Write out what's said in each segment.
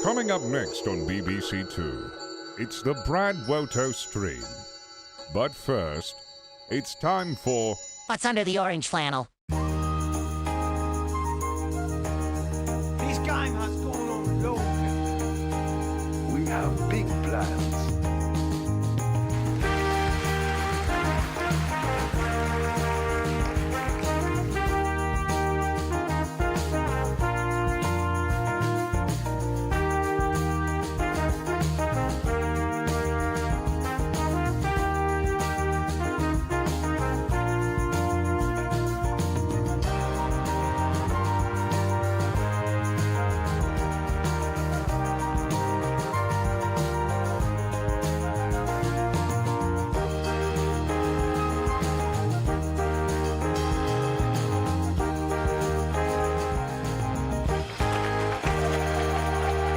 Coming up next on BBC Two, it's the BradWOTO stream. But first, it's time for... What's under the orange flannel? This game has gone on long. We have big plans.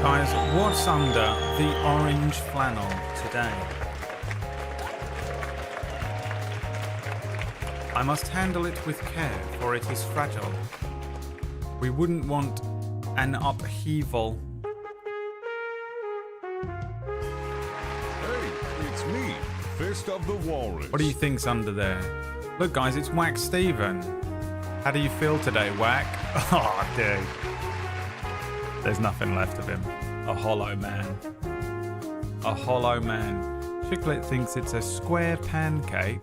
Guys, what's under the orange flannel today? I must handle it with care, for it is fragile. We wouldn't want an upheaval. Hey, it's me, Fist of the Walrus. What do you think's under there? Look, guys, it's Whack Steven. How do you feel today, Whack? Oh, dude. There's nothing left of him. A hollow man. A hollow man. Chiclet thinks it's a square pancake.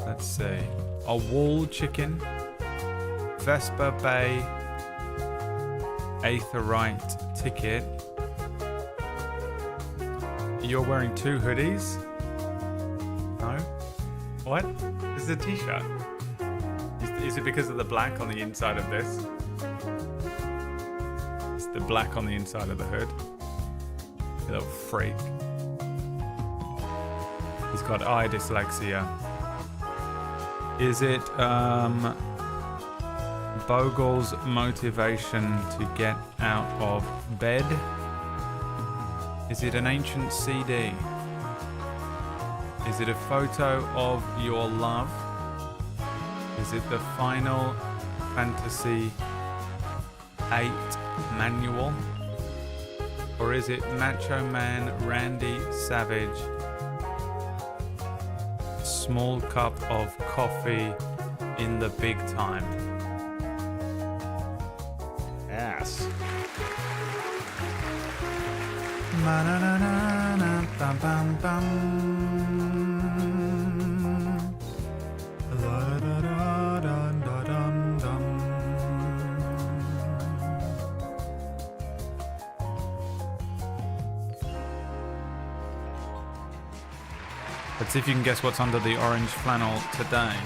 Let's see. A wall chicken. Vesper Bay. Aetherite ticket. You're wearing two hoodies? No? What? This is a t-shirt. Is it because of the black on the inside of this? The black on the inside of the hood. You little freak. He's got eye dyslexia. Is it Bogle's motivation to get out of bed? Is it an ancient CD? Is it a photo of your love? Is it the Final Fantasy 8 manual? Or is it Macho Man Randy Savage? Small cup of coffee in the big time. Ass. Ma-na-na-na-na, bum, bum, bum. La-da-da-da-da-dum-dum. Let's see if you can guess what's under the orange flannel today.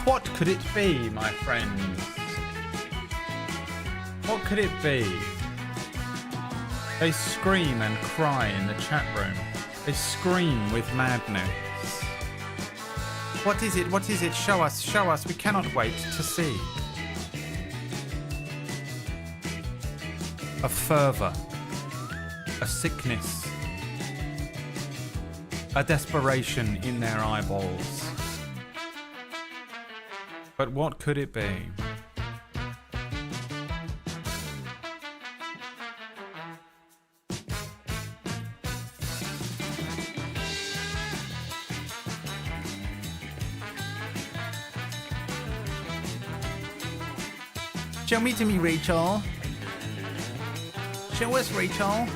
What could it be, my friends? What could it be? They scream and cry in the chat room. They scream with madness. What is it? What is it? Show us, show us. We cannot wait to see. A fervor, a sickness, a desperation in their eyeballs. But what could it be? Show me to me, Rachel. Show us, Rachel.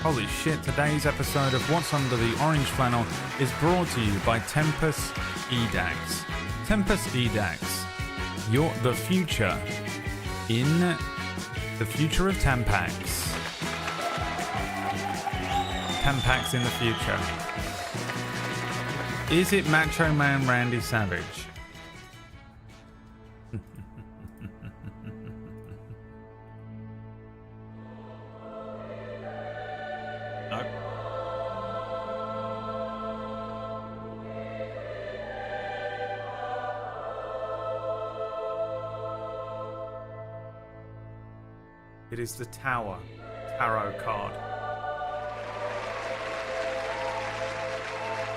Holy shit, today's episode of What's Under the Orange Flannel is brought to you by Tempus Edax. Tempus Edax, you're the future in the future of Tampax. Tampax in the future. Is it Macho Man Randy Savage? No. It is the Tower tarot card.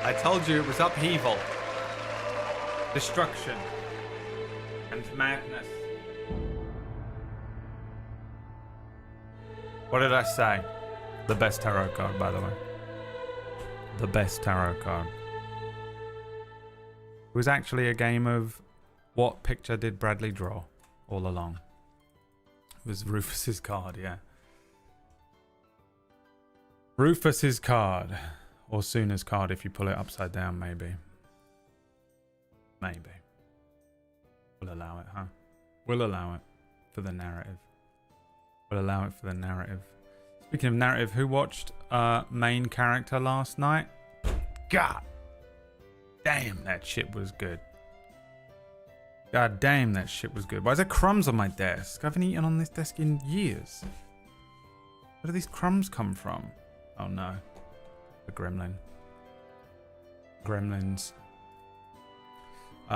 I told you it was upheaval, destruction, and madness. What did I say? The best tarot card, by the way. The best tarot card. It was actually a game of what picture did Bradley draw all along. It was Rufus's card, yeah. Rufus's card. Or Suna's card if you pull it upside down, maybe. Maybe. We'll allow it, huh? We'll allow it for the narrative. We'll allow it for the narrative. Speaking of narrative, who watched Main Character last night? God damn, that shit was good. God damn, that shit was good. Why is there crumbs on my desk? I haven't eaten on this desk in years. Where do these crumbs come from? Oh no. A gremlin. Gremlins.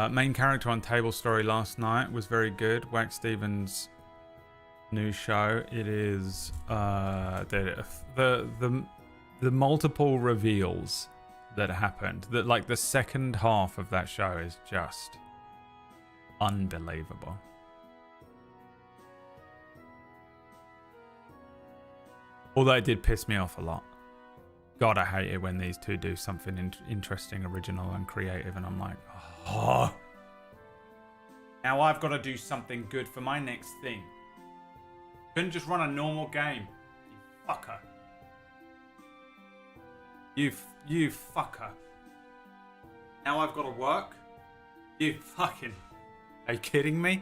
Main Character on Table Story last night was very good. Wax Stevens' new show. It is the multiple reveals that happened. That like the second half of that show is just unbelievable. Although it did piss me off a lot. God, I hate it when these two do something interesting, original, and creative, and I'm like, oh. Now I've got to do something good for my next thing. Couldn't just run a normal game. You fucker. You fucker. Now I've got to work? You fucking... Are you kidding me?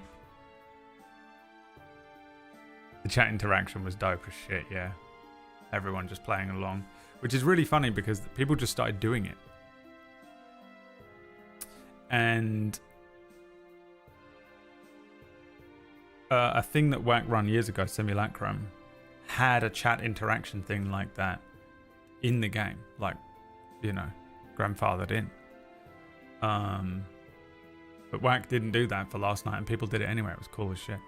The chat interaction was dope as shit, yeah. Everyone just playing along. Which is really funny because people just started doing it. And a thing that Whack run years ago, Simulacrum, had a chat interaction thing like that in the game. Like, you know, grandfathered in. But Whack didn't do that for last night and people did it anyway. It was cool as shit.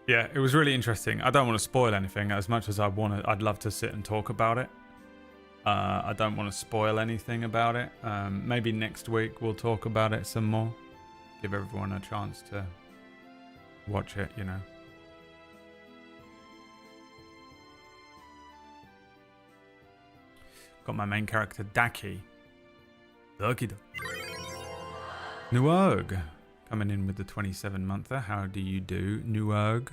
Yeah, it was really interesting. I don't want to spoil anything as much as I'd love to sit and talk about it. I don't want to spoil anything about it. Maybe next week we'll talk about it some more. Give everyone a chance to watch it, you know. Got my main character, Daki. Nuerg. Coming in with the 27-monther. How do you do, Nuerg?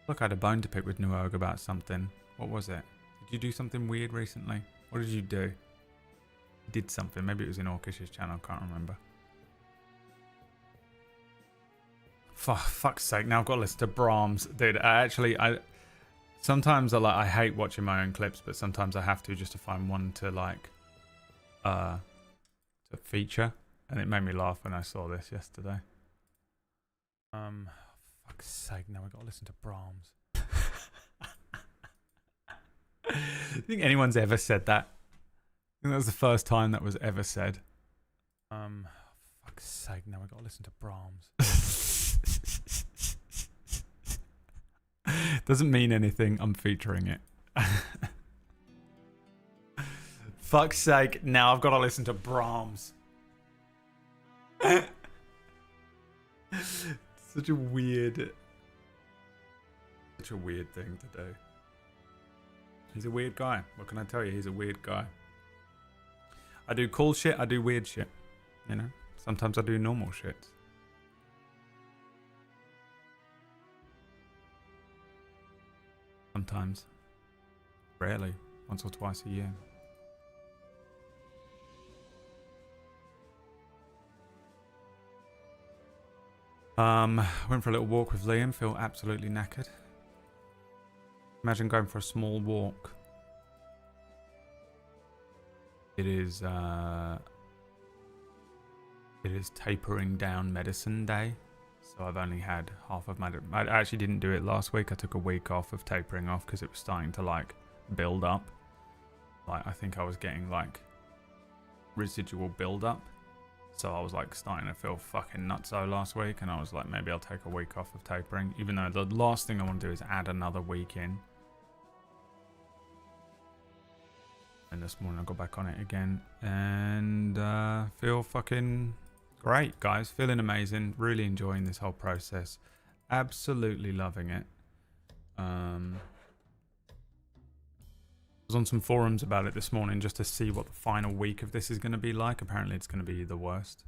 Look, I had a bone to pick with Nuerg about something. What was it? Did you do something weird recently? What did you do? You did something. Maybe it was in Orkish's channel. I can't remember. For fuck's sake. Now I've got to listen to Brahms. Dude, sometimes I hate watching my own clips, but sometimes I have to just to find one to like... to feature, and it made me laugh when I saw this yesterday. Fuck's sake, now I gotta listen to Brahms. I think anyone's ever said that. I think that was the first time that was ever said. Fuck's sake, now I gotta listen to Brahms. Doesn't mean anything, I'm featuring it. Fuck's sake, now I've got to listen to Brahms. Such a weird thing to do. He's a weird guy. What can I tell you? He's a weird guy. I do cool shit, I do weird shit. You know? Sometimes I do normal shit. Sometimes. Rarely. Once or twice a year. Went for a little walk with Liam. Feel absolutely knackered. Imagine going for a small walk. It is tapering down medicine day. So I've only had half of my... I actually didn't do it last week. I took a week off of tapering off because it was starting to like build up. Like I think I was getting like residual build up. So I was like starting to feel fucking nutso last week, and I was like, maybe I'll take a week off of tapering, even though the last thing I want to do is add another week in. And this morning I got back on it again and feel fucking great, guys. Feeling amazing. Really enjoying this whole process. Absolutely loving it. I was on some forums about it this morning just to see what the final week of this is going to be like. Apparently it's going to be the worst.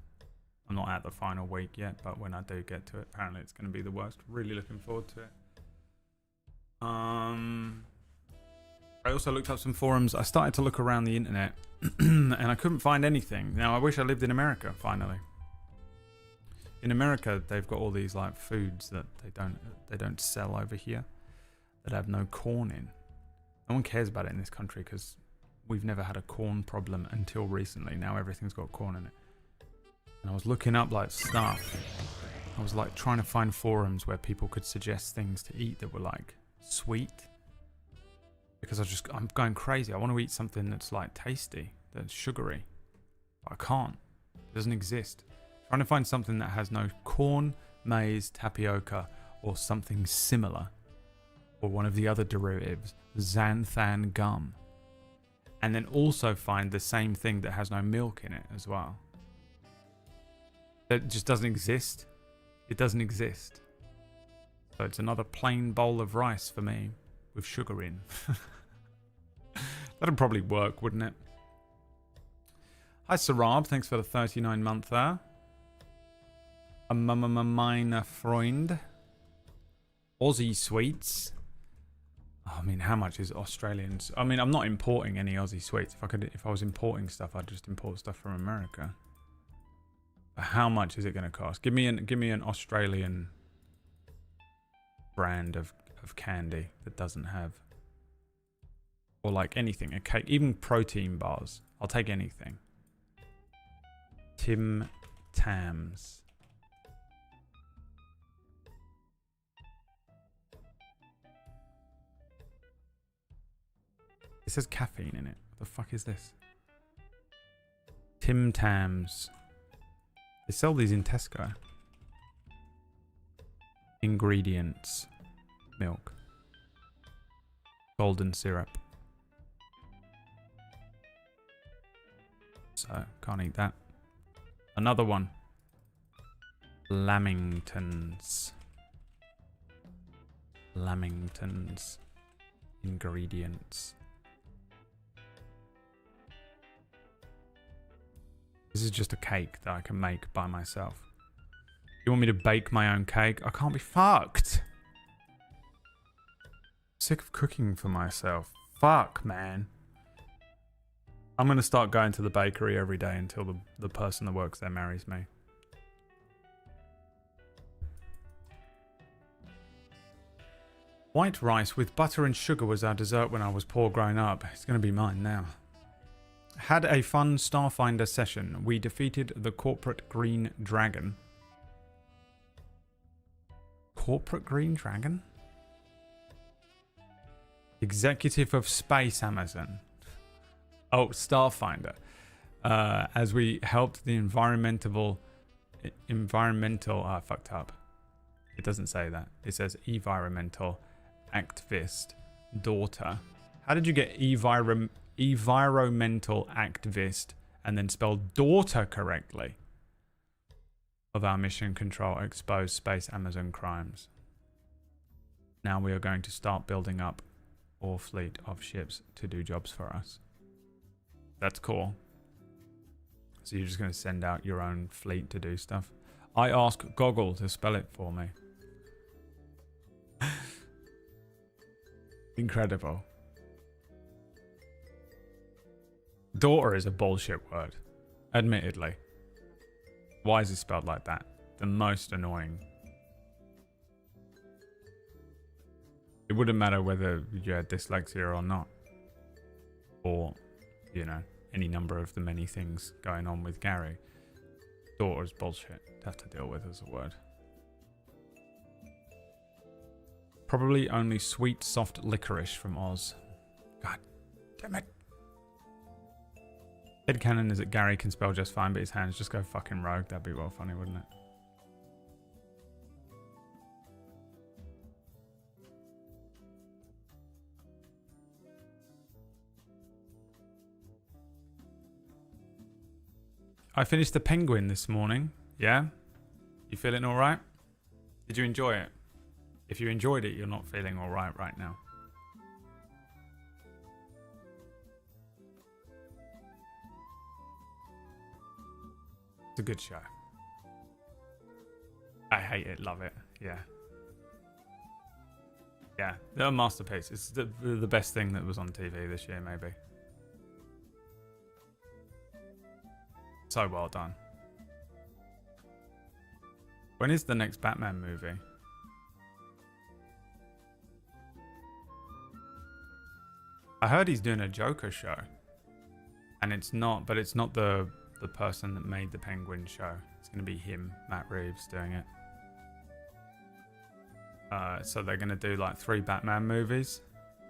I'm not at the final week yet, but when I do get to it, apparently it's going to be the worst. Really looking forward to it. I also looked up some forums. I started to look around the internet and I couldn't find anything. Now, I wish I lived in America, finally. In America, they've got all these like foods that they don't sell over here that have no corn in. No one cares about it in this country because we've never had a corn problem until recently. Now everything's got corn in it. And I was looking up like stuff. I was like trying to find forums where people could suggest things to eat that were like sweet. Because I'm going crazy. I want to eat something that's like tasty, that's sugary. But I can't. It doesn't exist. Trying to find something that has no corn, maize, tapioca, or something similar. Or one of the other derivatives, xanthan gum. And then also find the same thing that has no milk in it as well. That just doesn't exist. It doesn't exist. So it's another plain bowl of rice for me. With sugar in. That'd probably work, wouldn't it? Hi Sarab, thanks for the 39-monther. A minor Freund. Aussie sweets. Oh, I mean, how much is Australians? I mean, I'm not importing any Aussie sweets. If I was importing stuff, I'd just import stuff from America. But how much is it going to cost? Give me an Australian brand of candy that doesn't have, or like anything, a cake, even protein bars. I'll take anything. Tim Tams. It says caffeine in it. What the fuck is this? Tim Tams. They sell these in Tesco. Ingredients. Milk. Golden syrup. So, can't eat that. Another one. Lamingtons. Lamingtons. Ingredients. This is just a cake that I can make by myself. You want me to bake my own cake? I can't be fucked. Sick of cooking for myself. Fuck, man. I'm going to start going to the bakery every day until the person that works there marries me. White rice with butter and sugar was our dessert when I was poor growing up. It's going to be mine now. Had a fun Starfinder session. We defeated the corporate green dragon. Corporate green dragon? Executive of Space Amazon. Oh, Starfinder. As we helped the environmental. I fucked up. It doesn't say that. It says environmental activist daughter. How did you get environmental activist and then spell daughter correctly? Of our mission control expose Space Amazon crimes. Now we are going to start building up our fleet of ships to do jobs for us. That's cool. So you're just going to send out your own fleet to do stuff. I ask Goggle to spell it for me. Incredible. Daughter is a bullshit word. Admittedly. Why is it spelled like that? The most annoying. It wouldn't matter whether you had dyslexia or not. Or, you know, any number of the many things going on with Gary. Daughter is bullshit to have to deal with as a word. Probably only sweet, soft licorice from Oz. God damn it. Headcanon is that Gary can spell just fine, but his hands just go fucking rogue. That'd be well funny, wouldn't it? I finished The Penguin this morning. Yeah? You feeling alright? Did you enjoy it? If you enjoyed it, you're not feeling alright right now. It's a good show. I hate it, love it. Yeah. Yeah, they're a masterpiece. It's the best thing that was on TV this year, maybe. So well done. When is the next Batman movie? I heard he's doing a Joker show. And it's not, but it's not the person that made the Penguin show. It's going to be him, Matt Reeves, doing it. So they're going to do like 3 Batman movies.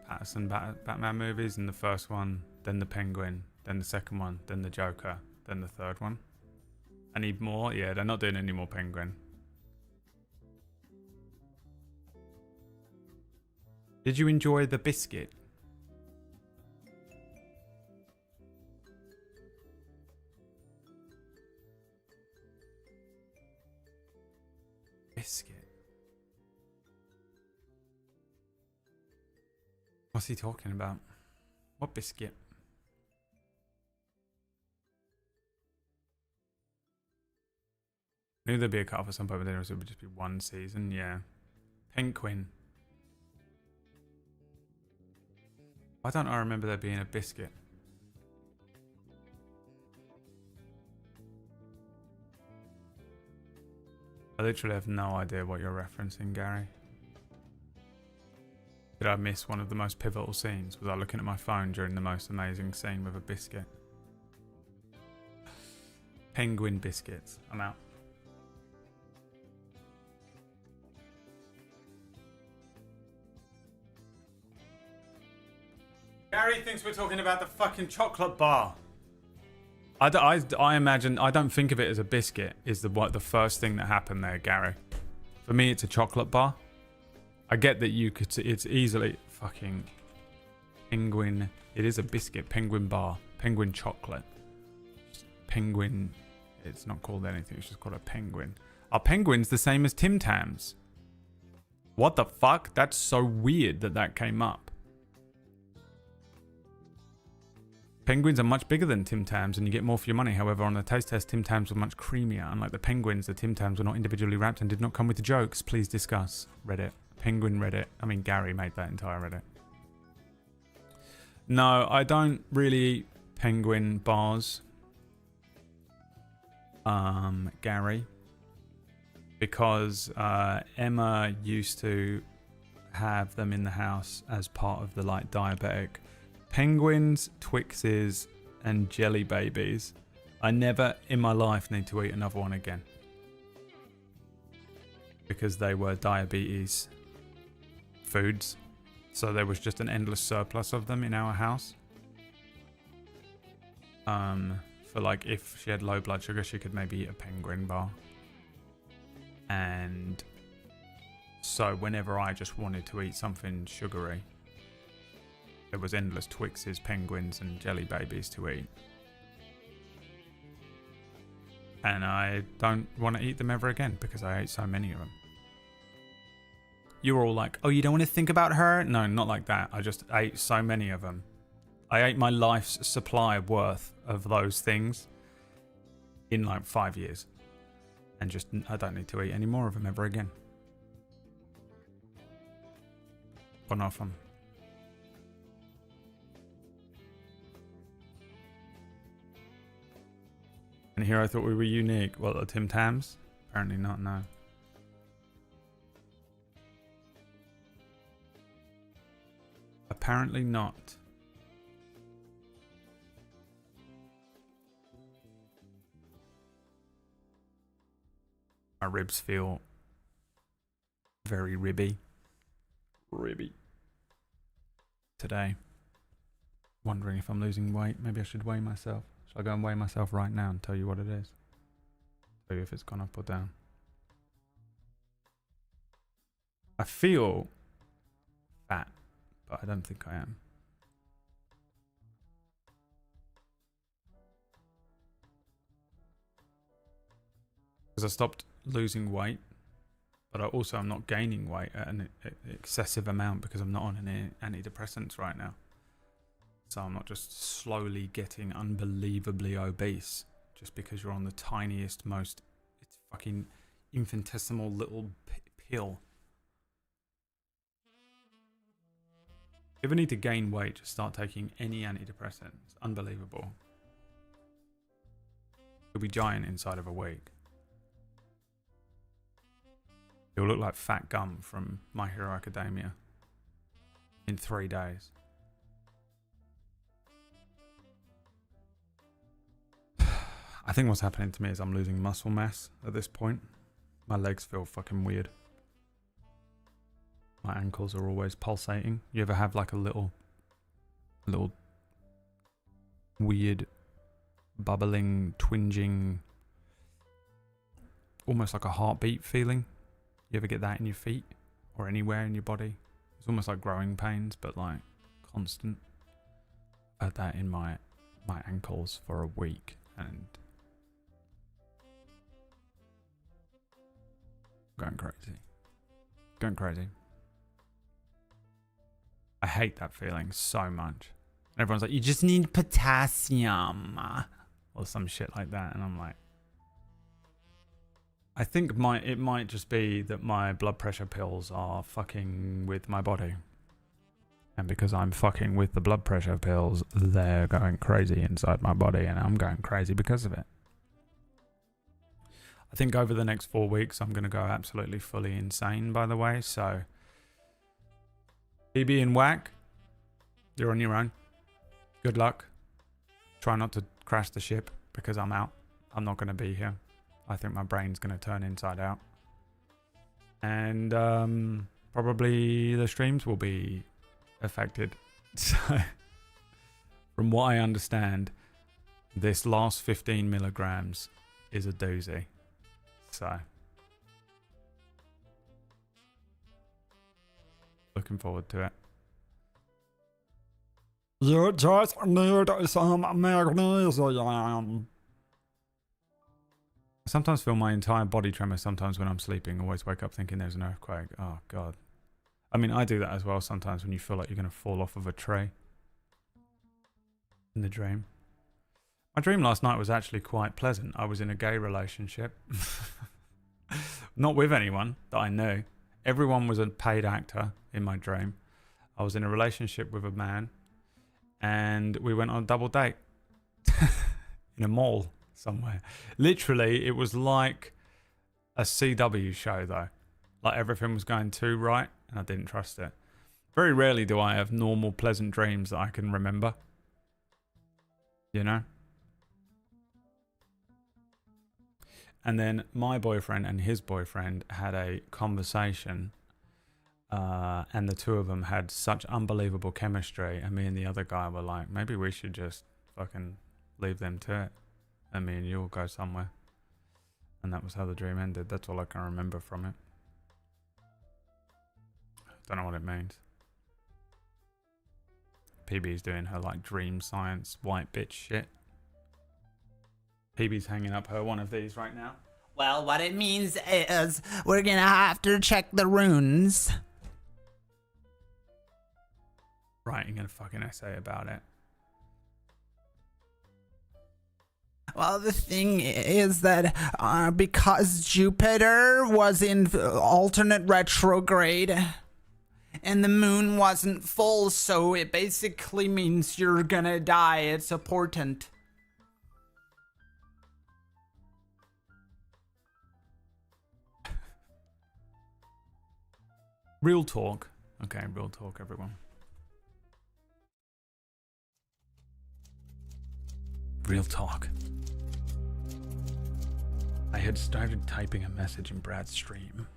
Patterson Batman movies. And the first one, then the Penguin, then the second one, then the Joker, then the third one. I need more? Yeah, they're not doing any more Penguin. Did you enjoy the biscuit? Biscuit? What's he talking about? What biscuit? I knew there'd be a cut-off at some point, but then it would just be 1 season. Yeah. Penguin. Why don't I remember there being a biscuit? I literally have no idea what you're referencing, Gary. Did I miss one of the most pivotal scenes? Was I looking at my phone during the most amazing scene with a biscuit? Penguin biscuits. I'm out. Gary thinks we're talking about the fucking chocolate bar. I imagine, I don't think of it as a biscuit, is the first thing that happened there, Gary. For me, it's a chocolate bar. I get that you could, it's easily fucking penguin. It is a biscuit, penguin bar, penguin chocolate. Penguin, it's not called anything, it's just called a penguin. Are penguins the same as Tim Tams? What the fuck? That's so weird that came up. Penguins are much bigger than Tim Tams and you get more for your money. However, on the taste test, Tim Tams were much creamier. Unlike the penguins, the Tim Tams were not individually wrapped and did not come with the jokes. Please discuss. Reddit. Penguin Reddit. I mean, Gary made that entire Reddit. No, I don't really eat penguin bars. Gary. Because Emma used to have them in the house as part of the like diabetic. Penguins, Twixes, and Jelly Babies. I never in my life need to eat another one again. Because they were diabetes foods. So there was just an endless surplus of them in our house. For like if she had low blood sugar, she could maybe eat a penguin bar. And so whenever I just wanted to eat something sugary, there was endless Twixes, penguins, and Jelly Babies to eat. And I don't want to eat them ever again because I ate so many of them. You were all like, oh, you don't want to think about her? No, not like that. I just ate so many of them. I ate my life's supply worth of those things in like 5 years. And just, I don't need to eat any more of them ever again. Gone off them. And here I thought we were unique. Well, the Tim Tams? Apparently not, no. Apparently not. My ribs feel very ribby. Ribby. Today. Wondering if I'm losing weight. Maybe I should weigh myself. Shall I go and weigh myself right now and tell you what it is? Tell you if it's gone up or down. I feel fat, but I don't think I am. because I stopped losing weight, but I also am not gaining weight at an excessive amount because I'm not on any antidepressants right now. So I'm not just slowly getting unbelievably obese just because you're on the tiniest, most, it's fucking infinitesimal little pill. If you ever need to gain weight, just start taking any antidepressant. It's unbelievable. You'll be giant inside of a week. You'll look like Fat Gum from My Hero Academia in 3 days. I think what's happening to me is I'm losing muscle mass at this point. My legs feel fucking weird. My ankles are always pulsating. You ever have like a little weird bubbling, twinging, almost like a heartbeat feeling? You ever get that in your feet or anywhere in your body? It's almost like growing pains, but like constant. I had that in my ankles for a week, and going crazy. I hate that feeling so much. Everyone's like, you just need potassium or some shit like that, and I'm like, I think it might just be that my blood pressure pills are fucking with my body. And because I'm fucking with the blood pressure pills, they're going crazy inside my body, and I'm going crazy because of it. I think over the next 4 weeks, I'm going to go absolutely fully insane, by the way. So, BB and Whack, you're on your own. Good luck. Try not to crash the ship because I'm out. I'm not going to be here. I think my brain's going to turn inside out. And probably the streams will be affected. So, from what I understand, this last 15 milligrams is a doozy. So, looking forward to it. You just need some magnesium. I sometimes feel my entire body tremor sometimes when I'm sleeping. Always wake up thinking there's an earthquake. Oh, God. I mean, I do that as well sometimes when you feel like you're going to fall off of a tree in the dream. My dream last night was actually quite pleasant. I was in a gay relationship. Not with anyone that I knew. Everyone was a paid actor in my dream. I was in a relationship with a man, and we went on a double date in a mall somewhere. Literally, it was like a CW show, though. Like everything was going too right, and I didn't trust it. Very rarely do I have normal, pleasant dreams that I can remember. You know? And then my boyfriend and his boyfriend had a conversation, and the two of them had such unbelievable chemistry, and me and the other guy were like, maybe we should just fucking leave them to it, and me and you will go somewhere. And that was how the dream ended. That's all I can remember from it. Don't know what it means. PB's doing her like dream science white bitch shit. PB's hanging up her one of these right now. Well, what it means is we're gonna have to check the runes. Writing a fucking essay about it. Well, the thing is that because Jupiter was in alternate retrograde and the moon wasn't full, so it basically means you're gonna die. It's a portent. Real talk. Okay, real talk, everyone. Real talk. I had started typing a message in Brad's stream.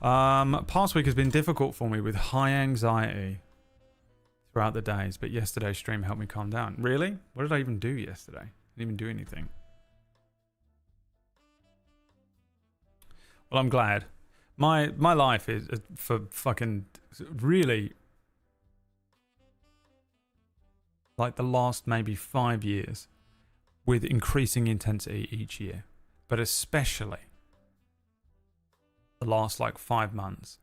Past week has been difficult for me with high anxiety throughout the days, but yesterday's stream helped me calm down. Really? What did I even do yesterday? I didn't even do anything. Well, I'm glad. My life is for fucking really like the last maybe 5 years with increasing intensity each year. but especially the last like 5 months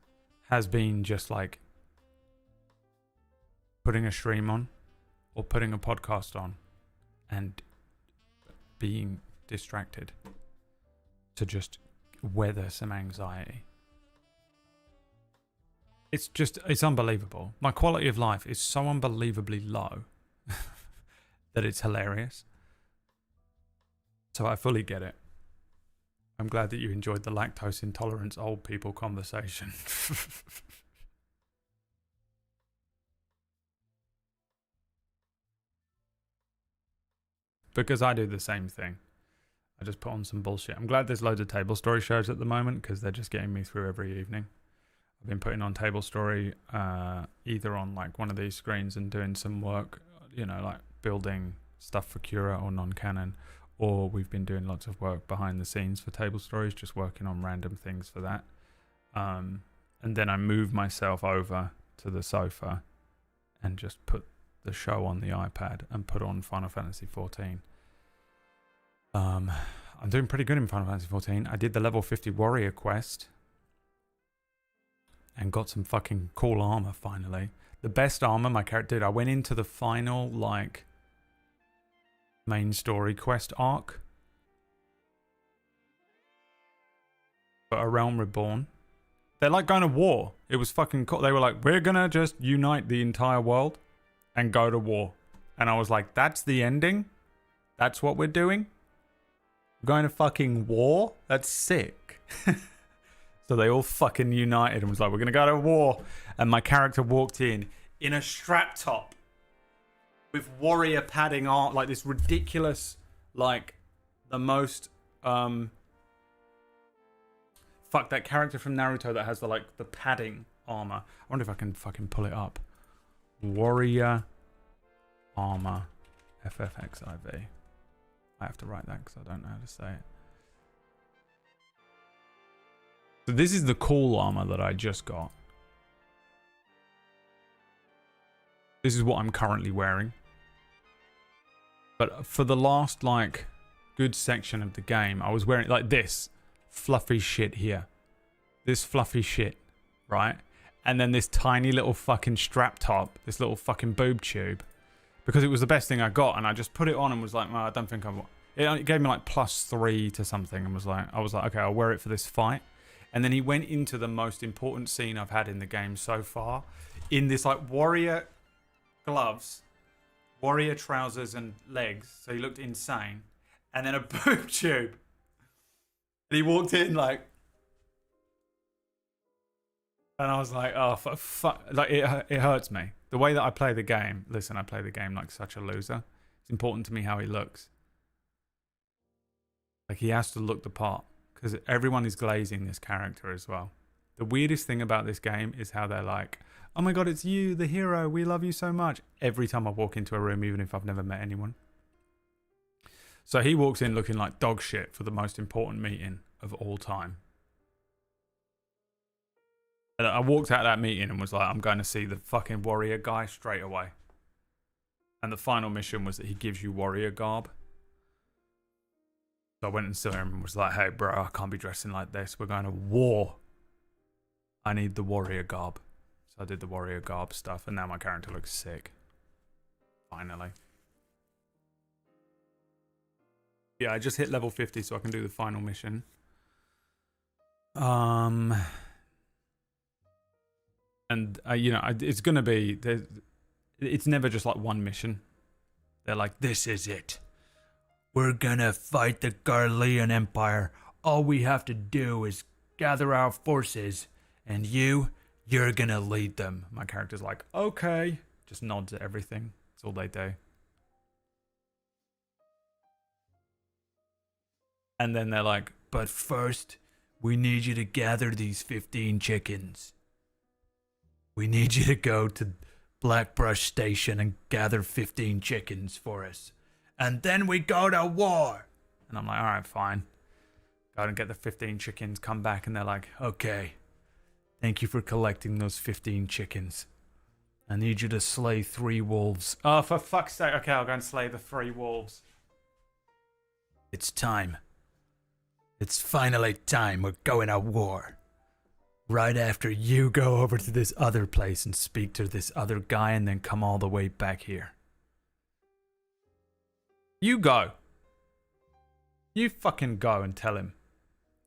has been just like putting a stream on or putting a podcast on and being distracted to just weather some anxiety. It's unbelievable. My quality of life is so unbelievably low that it's hilarious. So I fully get it. I'm glad that you enjoyed the lactose intolerance old people conversation. Because I do the same thing. I just put on some bullshit. I'm glad there's loads of Table Story shows at the moment because they're just getting me through every evening. I've been putting on Table Story either on like one of these screens and doing some work, you know, like building stuff for Cura or non-canon, or we've been doing lots of work behind the scenes for Table Stories, just working on random things for that. And then I move myself over to the sofa and just put the show on the iPad and put on Final Fantasy 14. I'm doing pretty good in Final Fantasy 14. I did the level 50 warrior quest and got some fucking cool armor finally. The best armor my character did. I went into the final like main story quest arc for A Realm Reborn. They're like going to war. It was fucking cool. They were like, we're gonna just unite the entire world and go to war. And I was like, that's the ending? That's what we're doing? We're going to fucking war? That's sick. So they all fucking united and was like, we're going to go to war. And my character walked in a strap top with warrior padding on, like this ridiculous, like the most, fuck, that character from Naruto that has the like the padding armor. I wonder if I can fucking pull it up. Warrior armor FFXIV. I have to write that because I don't know how to say it. So this is the cool armor that I just got. This is what I'm currently wearing. But for the last like good section of the game, I was wearing like this fluffy shit here. This fluffy shit, right? And then this tiny little fucking strap top, this little fucking boob tube, because it was the best thing I got, and I just put it on and was like, well, I don't think it gave me like +3 to something, and I was like, okay, I'll wear it for this fight. And then he went into the most important scene I've had in the game so far, in this like warrior gloves, warrior trousers and legs, so he looked insane, and then a boob tube. And he walked in like, and I was like, oh fuck, like it hurts me. The way that I play the game, listen, I play the game like such a loser. It's important to me how he looks. Like he has to look the part, because everyone is glazing this character as well. The weirdest thing about this game is how they're like, oh my god, it's you, the hero, we love you so much. Every time I walk into a room, even if I've never met anyone. So he walks in looking like dog shit for the most important meeting of all time. And I walked out of that meeting and was like, I'm going to see the fucking warrior guy straight away. And the final mission was that he gives you warrior garb. So I went and saw him and was like, hey bro, I can't be dressing like this. We're going to war. I need the warrior garb. So I did the warrior garb stuff, and now my character looks sick. Finally. Yeah, I just hit level 50 so I can do the final mission. And you know, it's gonna be, it's never just like one mission. They're like, this is it. We're gonna fight the Garlean Empire. All we have to do is gather our forces, and you're gonna lead them. My character's like, okay. Just nods at everything. That's all they do. And then they're like, but first, we need you to gather these 15 chickens. We need you to go to Blackbrush Station and gather 15 chickens for us. And then we go to war. And I'm like, all right, fine. Go and get the 15 chickens, come back, and they're like, okay. Thank you for collecting those 15 chickens. I need you to slay 3 wolves. Oh, for fuck's sake. Okay, I'll go and slay the 3 wolves. It's time. It's finally time we're going to war. Right after you go over to this other place and speak to this other guy and then come all the way back here. You go. You fucking go and tell him.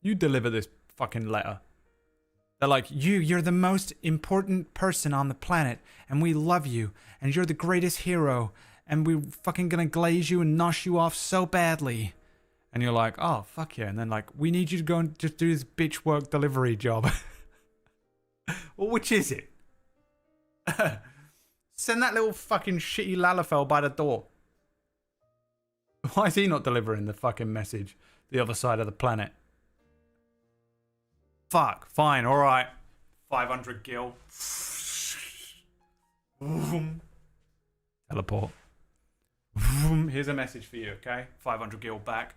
You deliver this fucking letter. They're like, you're the most important person on the planet, and we love you, and you're the greatest hero, and we're fucking gonna glaze you and nosh you off so badly. And you're like, oh, fuck yeah. And then like, we need you to go and just do this bitch work delivery job. Well, which is it? Send that little fucking shitty Lalafell by the door. Why is he not delivering the fucking message the other side of the planet? Fuck, fine, alright. 500 gil. Teleport. Here's a message for you, okay? 500 gil back.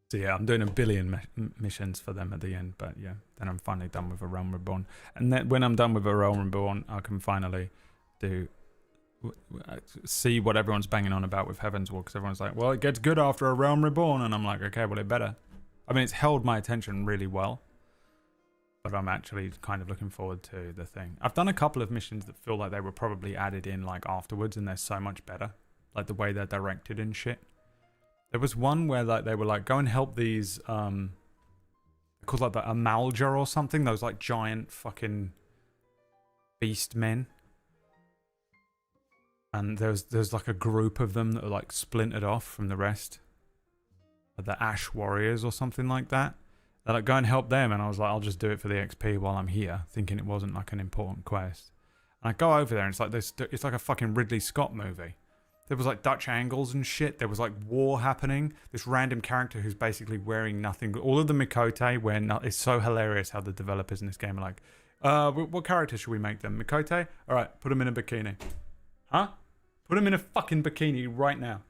So yeah, I'm doing a billion missions for them at the end, but yeah, then I'm finally done with A Realm Reborn. And then when I'm done with A Realm Reborn, I can finally see what everyone's banging on about with Heaven's Wall, because everyone's like, well, it gets good after A Realm Reborn, and I'm like, okay, well, it better. I mean, it's held my attention really well, but I'm actually kind of looking forward to the thing. I've done a couple of missions that feel like they were probably added in like afterwards, and they're so much better, like the way they're directed and shit. There was one where like they were like, go and help these called like the Amalja or something, those like giant fucking beast men. And there's like a group of them that are like splintered off from the rest. The Ash Warriors or something like that. They're like, go and help them, and I was like, I'll just do it for the XP while I'm here, thinking it wasn't like an important quest. And I go over there and it's like this, it's like a fucking Ridley Scott movie. There was like Dutch angles and shit. There was like war happening. This random character who's basically wearing nothing. All of the Mikote wear nothing. It's so hilarious how the developers in this game are like, what character should we make them? Mikote? All right, put him in a bikini. Huh? Put him in a fucking bikini right now.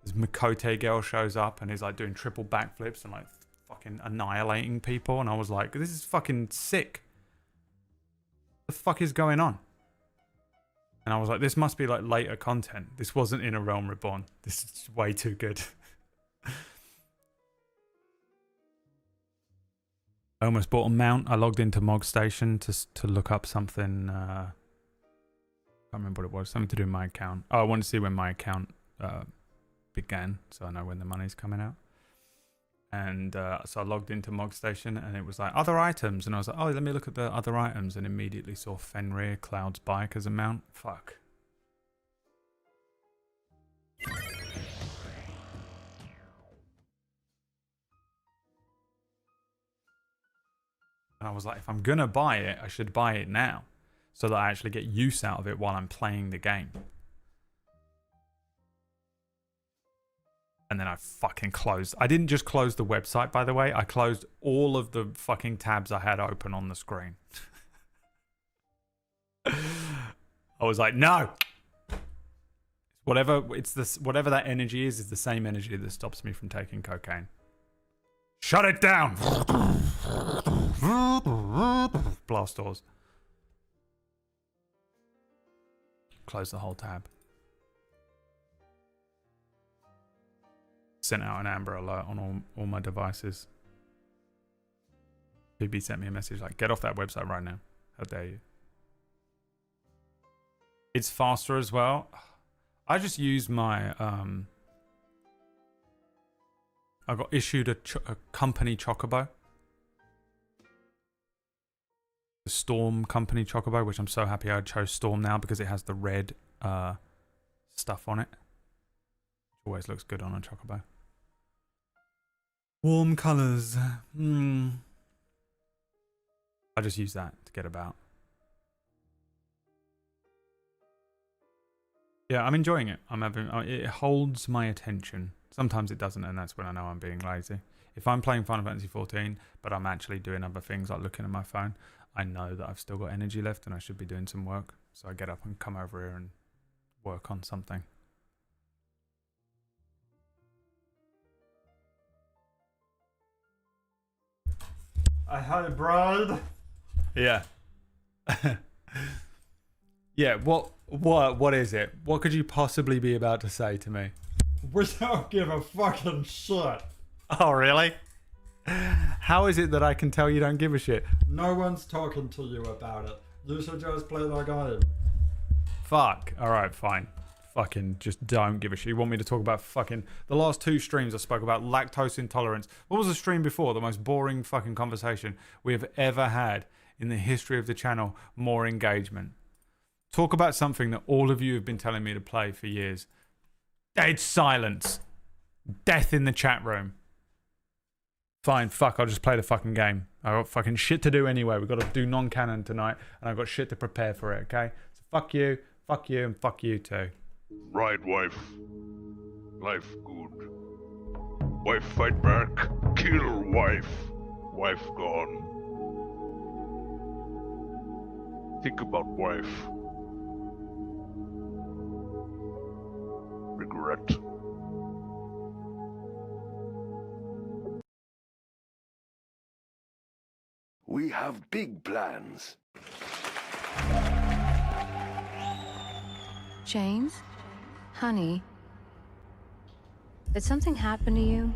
This Mikote girl shows up and is like doing triple backflips and like fucking annihilating people. And I was like, this is fucking sick. What the fuck is going on? And I was like, this must be like later content. This wasn't in A Realm Reborn. This is way too good. I almost bought a mount. I logged into Mog Station to look up something. I can't remember what it was. Something to do with my account. Oh, I wanted to see when my account began, so I know when the money's coming out. And so I logged into Mog Station, and it was like, other items. And I was like, oh, let me look at the other items, and immediately saw Fenrir, Cloud's bike as a mount. Fuck. And I was like, if I'm going to buy it, I should buy it now, so that I actually get use out of it while I'm playing the game. And then I fucking closed. I didn't just close the website, by the way. I closed all of the fucking tabs I had open on the screen. I was like, no. Whatever that energy is the same energy that stops me from taking cocaine. Shut it down. Blast doors. Close the whole tab. Sent out an Amber Alert on all my devices. BB sent me a message like, get off that website right now. How dare you? It's faster as well. I just use my... I got issued a company Chocobo. The Storm company Chocobo, which I'm so happy I chose Storm now because it has the red stuff on it. Always looks good on a Chocobo. Warm colours. I just use that to get about. Yeah, I'm enjoying it. It holds my attention. Sometimes it doesn't, and that's when I know I'm being lazy. If I'm playing Final Fantasy 14, but I'm actually doing other things like looking at my phone, I know that I've still got energy left and I should be doing some work. So I get up and come over here and work on something. I had a bride. Yeah. Yeah, what is it? What could you possibly be about to say to me? We don't give a fucking shit. Oh, really? How is it that I can tell you don't give a shit? No one's talking to you about it. You should just play the game. Fuck. Alright, fine. Fucking just don't give a shit. You want me to talk about fucking... The last 2 streams I spoke about lactose intolerance. What was the stream before? The most boring fucking conversation we have ever had in the history of the channel. More engagement. Talk about something that all of you have been telling me to play for years. Dead silence. Death in the chat room. Fine, fuck, I'll just play the fucking game. I've got fucking shit to do anyway. We've got to do non-canon tonight, and I've got shit to prepare for it, okay? So fuck you, and fuck you too. Right, wife. Life good. Wife fight back. Kill wife. Wife gone. Think about wife. Regret. We have big plans. James? Honey? Did something happen to you?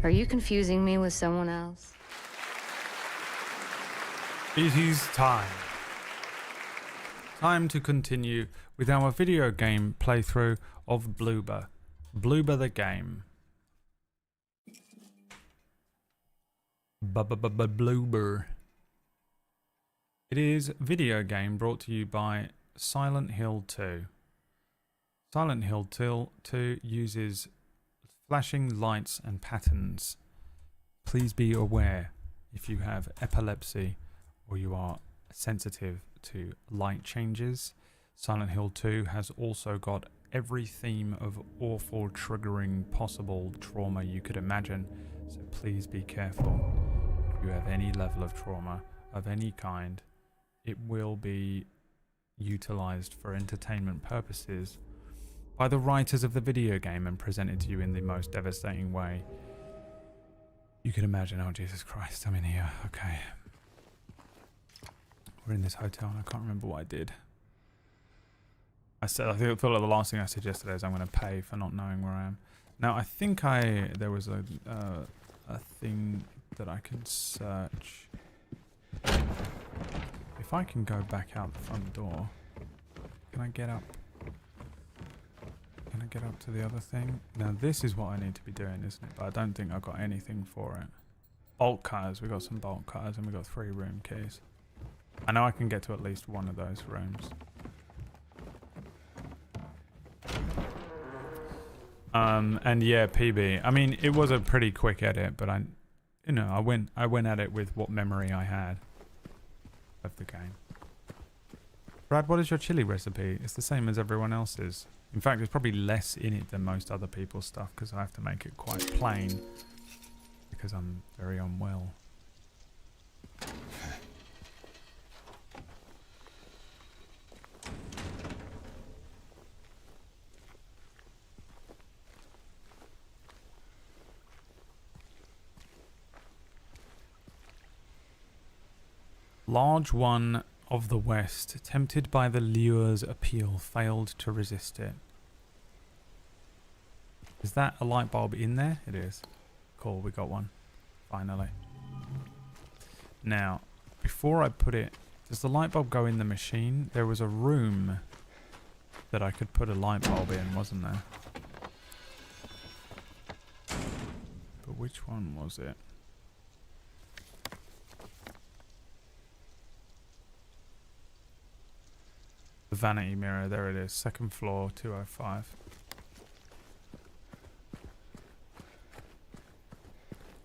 Are you confusing me with someone else? It is time. Time to continue with our video game playthrough of Bloober. Bloober the game. Bloober. It is video game brought to you by Silent Hill 2. Silent Hill 2 uses flashing lights and patterns. Please be aware if you have epilepsy or you are sensitive to light changes. Silent Hill 2 has also got every theme of awful, triggering, possible trauma you could imagine. So please be careful. If you have any level of trauma of any kind, it will be utilized for entertainment purposes by the writers of the video game and presented to you in the most devastating way you could imagine. Oh, Jesus Christ, I'm in here. Okay. We're in this hotel and I can't remember what I did. I thought like the last thing I said yesterday is I'm going to pay for not knowing where I am. Now, I think there was a thing that I can search. If I can go back out the front door, can I get up? Can I get up to the other thing? Now this is what I need to be doing, isn't it? But I don't think I've got anything for it. Bolt cutters. We've got some bolt cutters and we've got 3 room keys. I know I can get to at least one of those rooms. And yeah, PB. I mean, it was a pretty quick edit, but I went at it with what memory I had of the game. Brad, what is your chili recipe? It's the same as everyone else's. In fact, there's probably less in it than most other people's stuff because I have to make it quite plain because I'm very unwell. Large one of the West, tempted by the lure's appeal, failed to resist it. Is that a light bulb in there? It is. Cool, we got one. Finally. Now, before I put it Does the light bulb go in the machine? There was a room that I could put a light bulb in, wasn't there? But which one was it? The vanity mirror, there it is. Second floor, 205.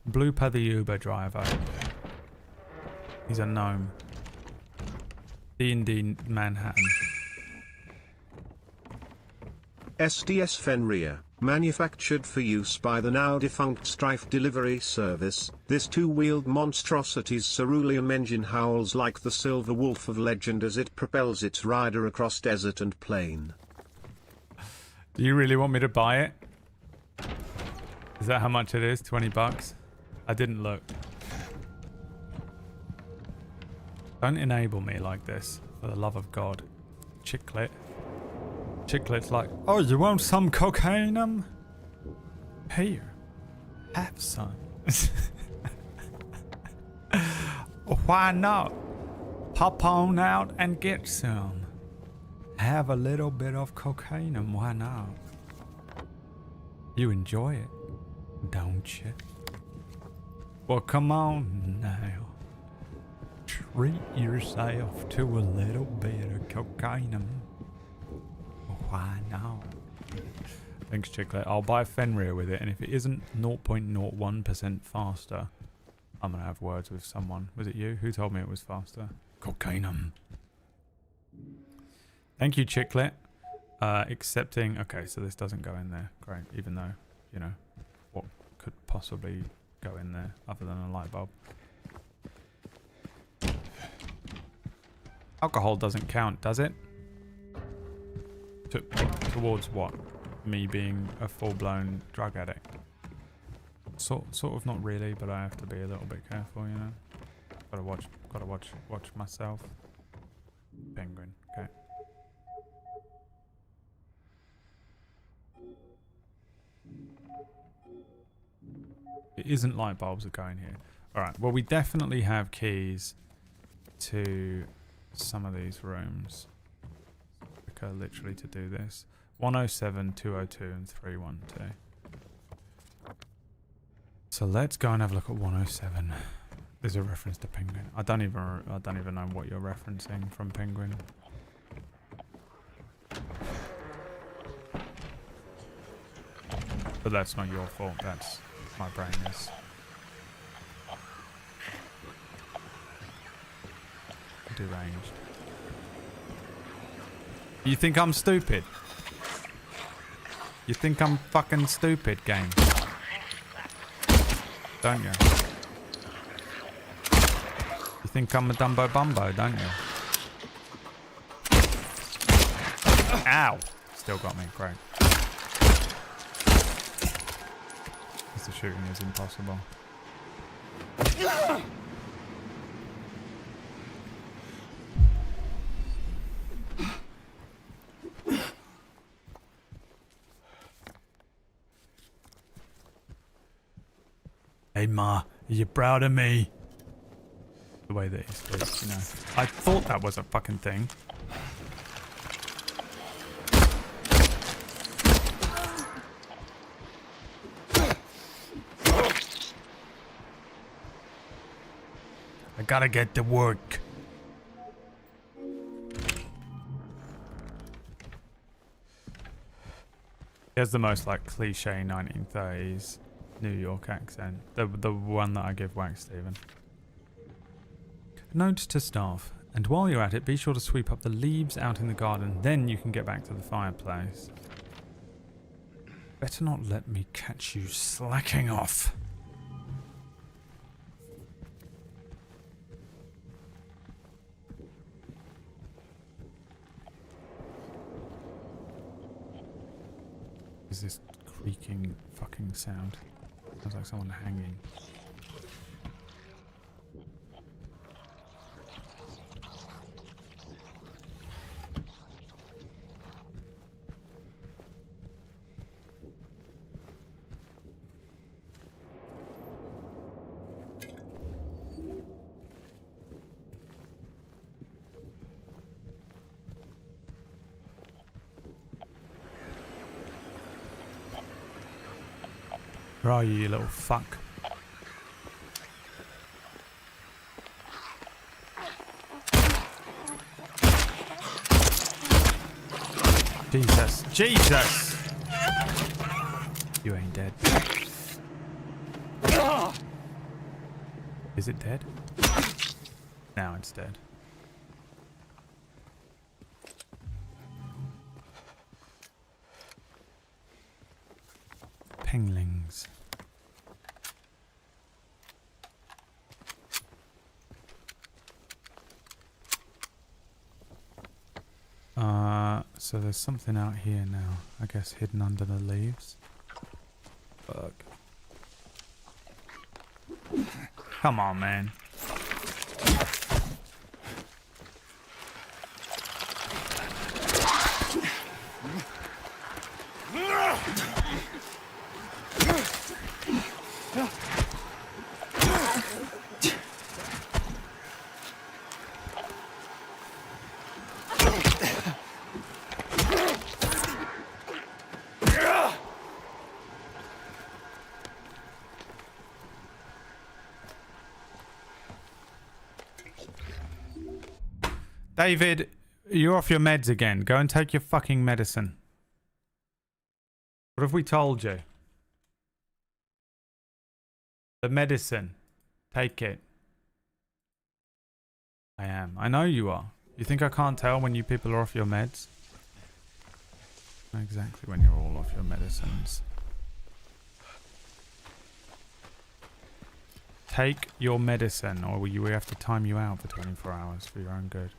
Blooper the Uber driver. He's a gnome. D&D Manhattan. SDS Fenrir, manufactured for use by the now defunct Strife delivery service, this two-wheeled monstrosity's cerulean engine howls like the silver wolf of legend as it propels its rider across desert and plain. Do you really want me to buy it? Is that how much it is? 20 bucks? I didn't look. Don't enable me like this, for the love of God. Chicklet. Chicklet's like, oh, you want some cocaine? Here, have some. Why not? Pop on out and get some. Have a little bit of cocaine, why not? You enjoy it, don't you? Well, come on now. Treat yourself to a little bit of cocaine. Why not? Thanks, Chicklet. I'll buy Fenrir with it, and if it isn't 0.01% faster, I'm gonna have words with someone. Was it you? Who told me it was faster? Cocaine. Thank you, Chicklet. Accepting. Okay, so this doesn't go in there. Great. Even though, you know, what could possibly go in there other than a light bulb? Alcohol doesn't count, does it? Towards what? Me being a full-blown drug addict? Sort of not really, but I have to be a little bit careful, you know. Gotta watch myself. Penguin. Okay. It isn't light bulbs that go in here. Alright, well we definitely have keys to some of these rooms. Okay, literally to do this. 107, 202 and 312. So let's go and have a look at 107. There's a reference to Penguin. I don't even know what you're referencing from Penguin. But that's not your fault. That's my brain is deranged. You think I'm stupid? You think I'm fucking stupid, game? Don't you? You think I'm a Dumbo Bumbo, don't you? Ow! Still got me, great. The shooting is impossible. Hey Ma, are you proud of me? The way that he speaks, you know. I thought that was a fucking thing. I gotta get to work. He has the most like cliche 1930s New York accent. The one that I give Wax Steven. Note to staff, and while you're at it, be sure to sweep up the leaves out in the garden, then you can get back to the fireplace. Better not let me catch you slacking off. Is this creaking fucking sound? Sounds like someone hanging. Where are you, you little fuck? Jesus. Jesus! You ain't dead. Is it dead? Now it's dead. Penglings. So there's something out here now. I guess hidden under the leaves. Fuck. Come on, man. David, you're off your meds again. Go and take your fucking medicine. What have we told you? The medicine. Take it. I am. I know you are. You think I can't tell when you people are off your meds? I know exactly when you're all off your medicines. Take your medicine, or we have to time you out for 24 hours for your own good.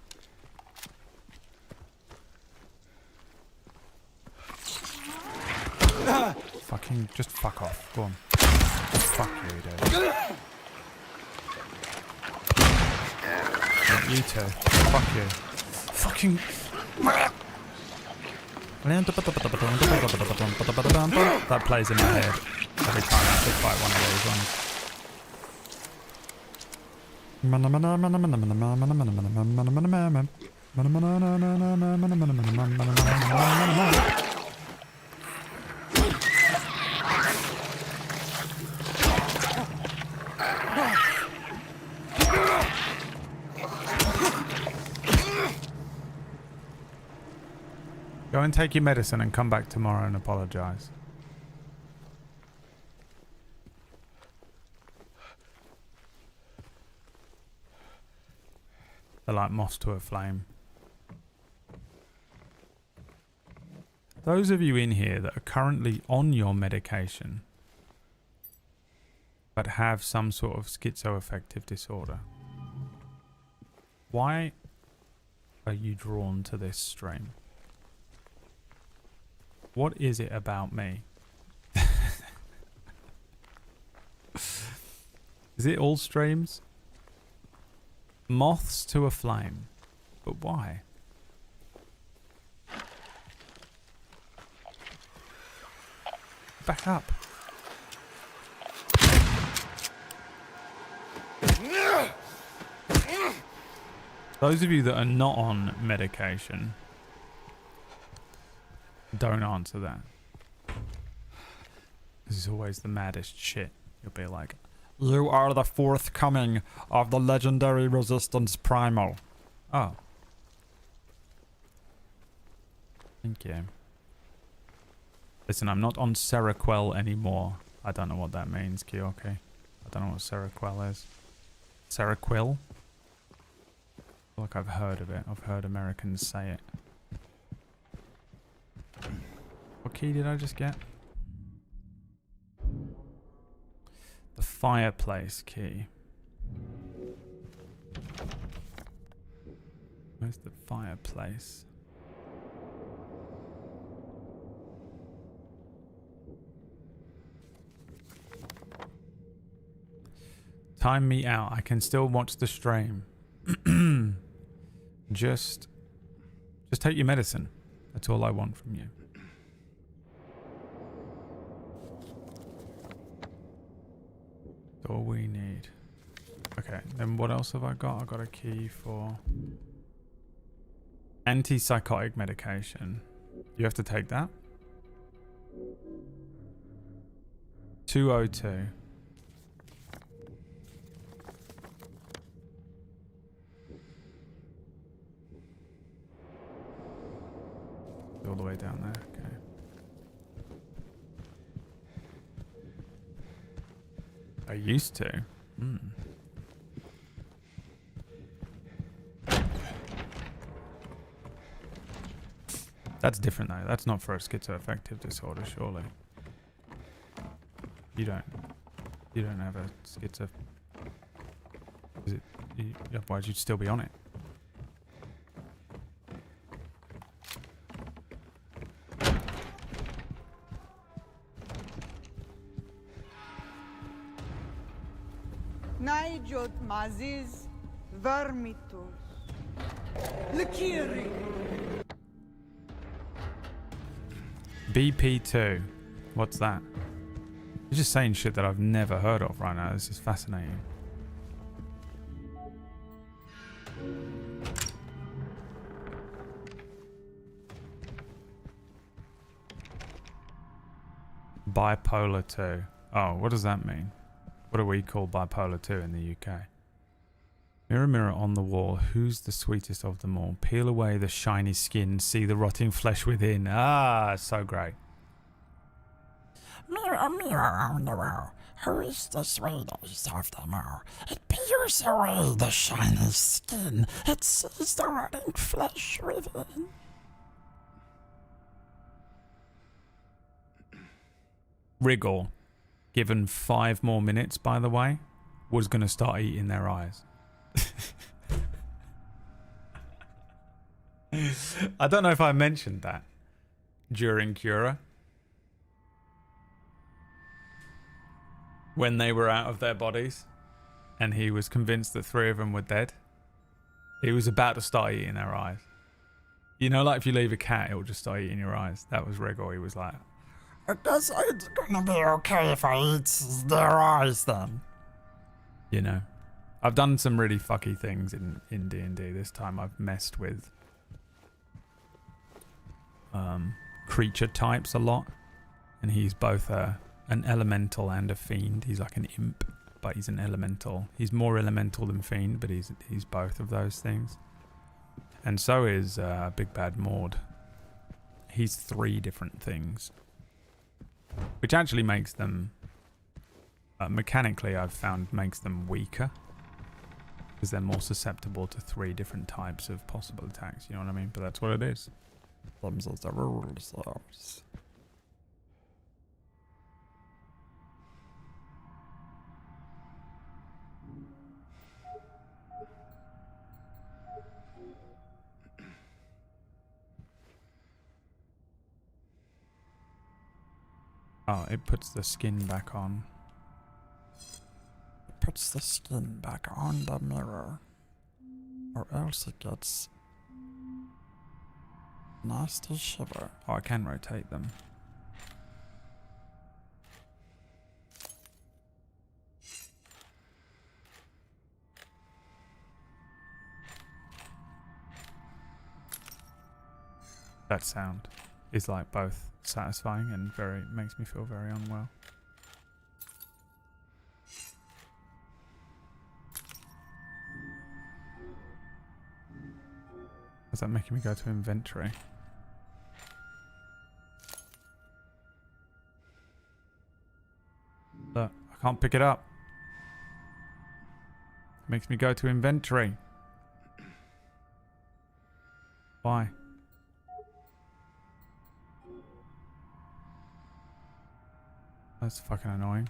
Fucking, just fuck off. Go on. Fuck you, dude. You too. Fuck you. Fucking. That plays in my head every time I have to fight one of those ones. Go and take your medicine and come back tomorrow and apologize. They're like moths to a flame. Those of you in here that are currently on your medication but have some sort of schizoaffective disorder, why are you drawn to this stream? What is it about me? Is it all streams? Moths to a flame. But why? Back up. Those of you that are not on medication, don't answer that. This is always the maddest shit. You'll be like, you are the fourth coming of the legendary resistance primal. Oh. Thank you. Listen, I'm not on Seroquel anymore. I don't know what that means, Kyoke. I don't know what Seroquel is. Seroquel? I feel like I've heard of it. I've heard Americans say it. What key did I just get? The fireplace key. Where's the fireplace? Time me out. I can still watch the stream. Just take your medicine. That's all I want from you. That's all we need. Okay, then what else have I got? I got a key for antipsychotic medication. You have to take that? 202. All the way down there. Okay. I used to. Hmm. That's different though. That's not for a schizoaffective disorder, surely. You don't have a schizo. Is it? Otherwise, you'd still be on it. Naijot Maziz Vermitus Lekiri. BP2. What's that? You're just saying shit that I've never heard of right now. This is fascinating. Bipolar 2. Oh, what does that mean? What do we call bipolar 2 in the UK? Mirror, mirror on the wall, who's the sweetest of them all? Peel away the shiny skin, see the rotting flesh within. Ah, so great. Mirror, mirror on the wall, who is the sweetest of them all? It peels away the shiny skin, it sees the rotting flesh within. Wriggle, given 5 more minutes, by the way, was going to start eating their eyes. I don't know if I mentioned that during Cura. When they were out of their bodies and he was convinced that 3 of them were dead, he was about to start eating their eyes. You know, like if you leave a cat, it will just start eating your eyes. That was Wriggle. He was like, I guess it's gonna be okay if I eat their eyes then. you know. I've done some really fucky things in D&D. This time I've messed with creature types a lot. And he's both an elemental and a fiend. He's like an imp, but he's an elemental. He's more elemental than fiend, but he's both of those things. And so is Big Bad Maud. He's 3 different things. Which actually makes them, mechanically I've found, makes them weaker. Because they're more susceptible to 3 different types of possible attacks, you know what I mean? But that's what it is. Them's the rules. Oh, it puts the skin back on. It puts the skin back on the mirror. Or else it gets nasty shiver. Oh, I can rotate them. That sound is like both satisfying and makes me feel very unwell. Is that making me go to inventory? Look, I can't pick it up. It makes me go to inventory. Why? That's fucking annoying.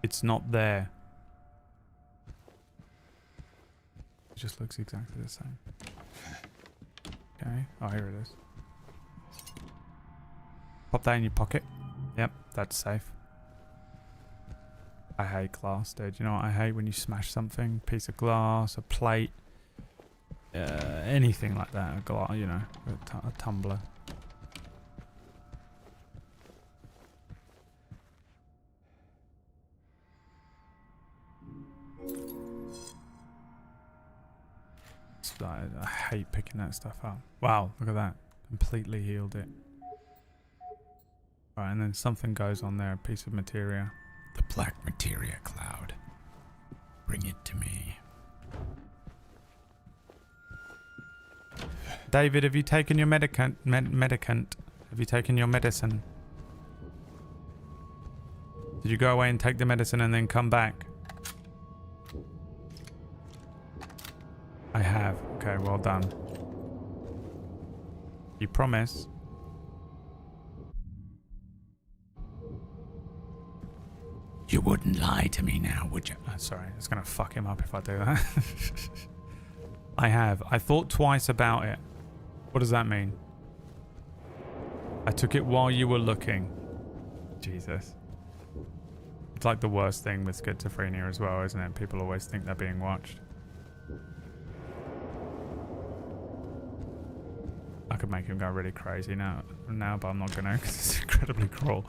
It's not there. It just looks exactly the same. Okay. Oh, here it is. Pop that in your pocket. Yep, that's safe. I hate glass, dude. You know what I hate? When you smash something, piece of glass, a plate, anything like that. A glass, you know, a tumbler. I hate picking that stuff up. Wow, look at that. Completely healed it. Right, and then something goes on there, a piece of materia. The black materia cloud. Bring it to me. David, have you taken your medicant? Have you taken your medicine? Did you go away and take the medicine and then come back? I have. Okay, well done. You promise? You wouldn't lie to me now, would you? Sorry, it's gonna fuck him up if I do that. I have. I thought twice about it. What does that mean? I took it while you were looking. Jesus. It's like the worst thing with schizophrenia as well, isn't it? People always think they're being watched. I could make him go really crazy now, but I'm not gonna because it's incredibly cruel.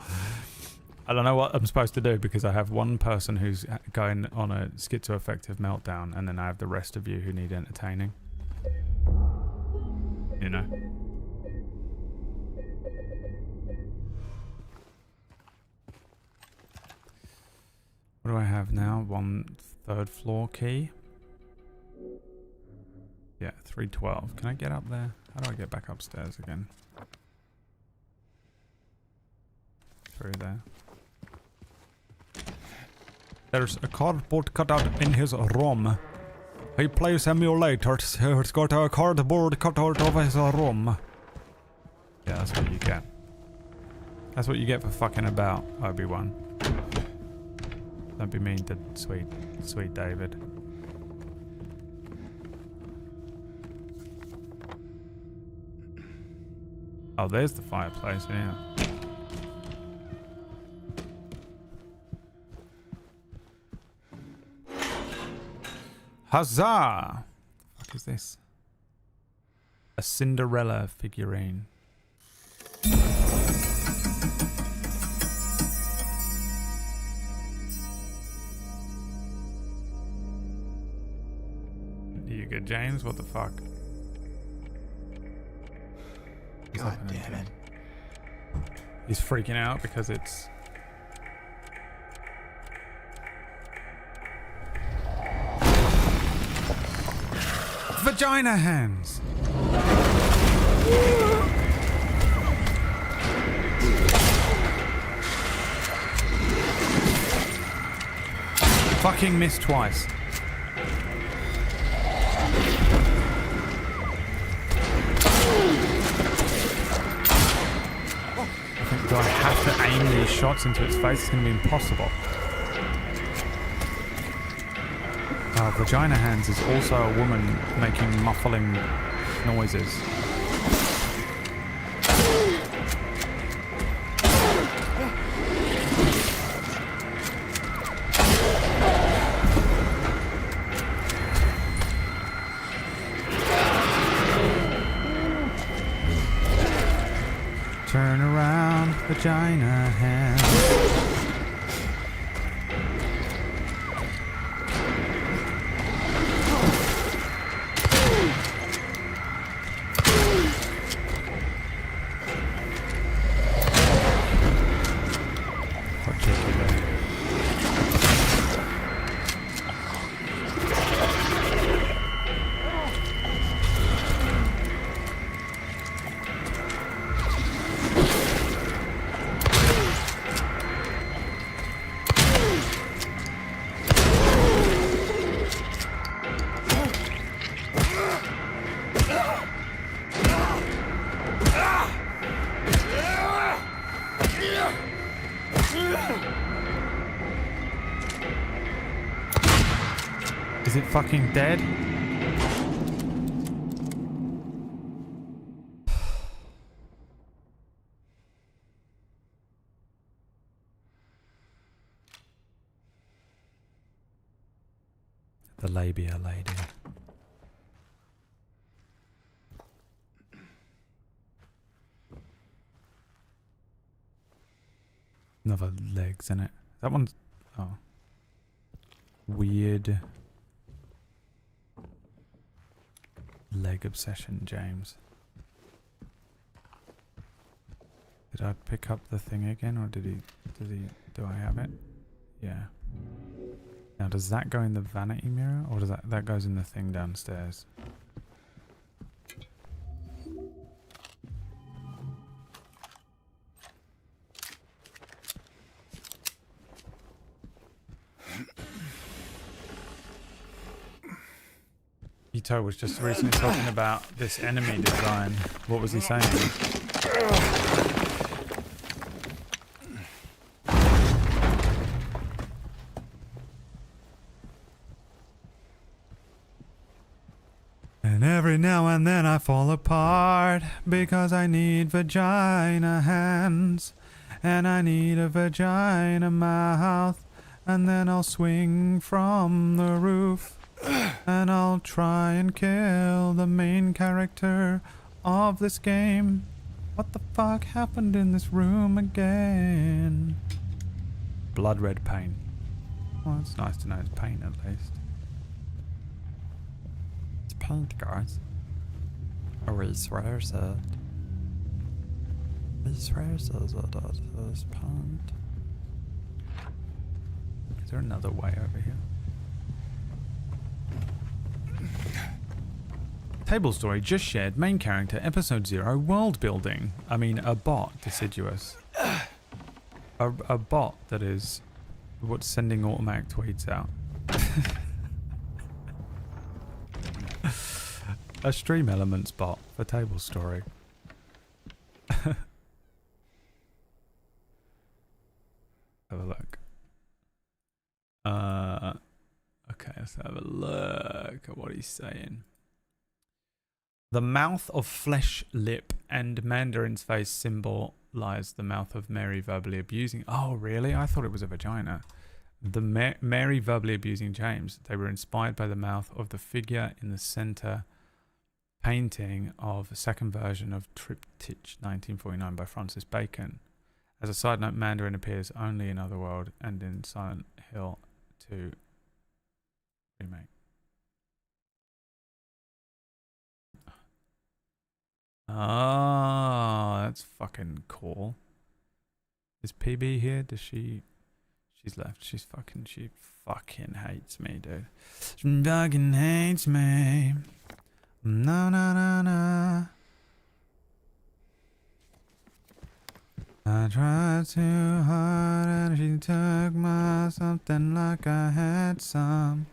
I don't know what I'm supposed to do because I have one person who's going on a schizoaffective meltdown and then I have the rest of you who need entertaining. You know? What do I have now? 1 third floor key. Yeah, 312. Can I get up there? How do I get back upstairs again? Through there. There's a cardboard cutout in his room. He plays emulators. He's got a cardboard cutout of his room. Yeah, that's what you get. That's what you get for fucking about, Obi-Wan. Don't be mean to sweet David. Oh, there's the fireplace, yeah. Huzzah! What the fuck is this? A Cinderella figurine. You good, James? What the fuck? God damn it. He's freaking out because it's... Vagina hands! Fucking missed twice. Do I have to aim these shots into its face? It's going to be impossible. Vagina hands is also a woman making muffling noises. Turn around, vagina hands. Is it fucking dead? The labia lady. Another legs in it. That one's... oh. Weird. Leg obsession, James. Did I pick up the thing again, or do I have it? Yeah. Now, does that go in the vanity mirror, or does that goes in the thing downstairs? Ito was just recently talking about this enemy design. What was he saying? And every now and then I fall apart because I need vagina hands and I need a vagina mouth, and then I'll swing from the roof. And I'll try and kill the main character of this game. What the fuck happened in this room again? Blood red paint. Well, it's nice to know it's paint at least. It's paint, guys. Or he swears it. He swears it is paint. Is there another way over here? Table story just shared. Main character, episode 0, world building. I mean, a bot, deciduous. A bot that is what's sending automatic tweets out. A stream elements bot for table story. Have a look. Okay, let's have a look at what he's saying. The mouth of flesh lip and Mandarin's face symbolize the mouth of Mary verbally abusing. Oh, really? I thought it was a vagina. The Mary verbally abusing James. They were inspired by the mouth of the figure in the center painting of a second version of Triptych 1949 by Francis Bacon. As a side note, Mandarin appears only in Otherworld and in Silent Hill 2 remake. Oh, that's fucking cool. Is PB here? Does she... She's left. She fucking hates me, dude. She fucking hates me. No, no, no, no. I tried too hard and she took my something like I had some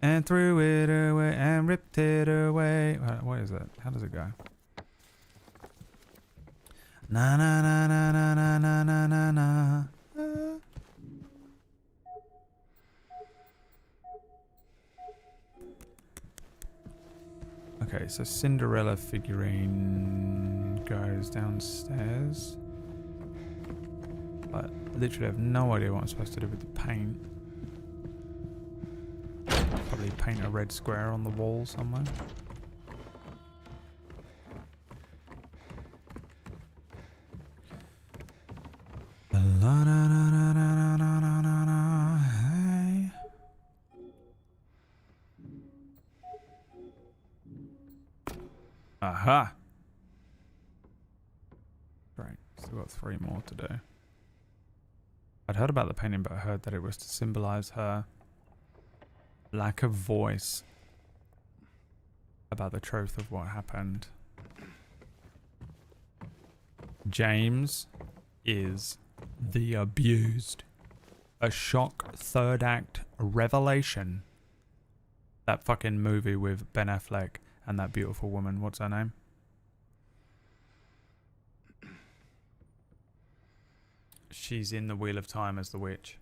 and threw it away and ripped it away. What is it? How does it go? Na na na na na na na na na na. Okay, so Cinderella figurine goes downstairs. I literally have no idea what I'm supposed to do with the paint. Probably paint a red square on the wall somewhere. La na na na na na na na na. Hey. Aha. Great. Still got 3 more to do. I'd heard about the painting, but I heard that it was to symbolize her lack of voice about the truth of what happened. James is the abused. A shock 3rd act revelation. That fucking movie with Ben Affleck and that beautiful woman. What's her name? She's in the Wheel of Time as the witch.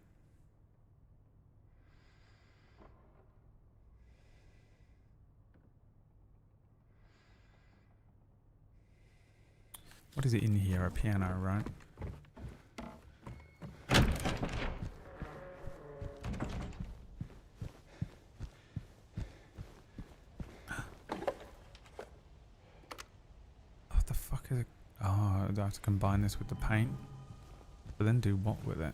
What is it in here? A piano, right? What the fuck is it? Oh, I have to combine this with the paint. But then do what with it?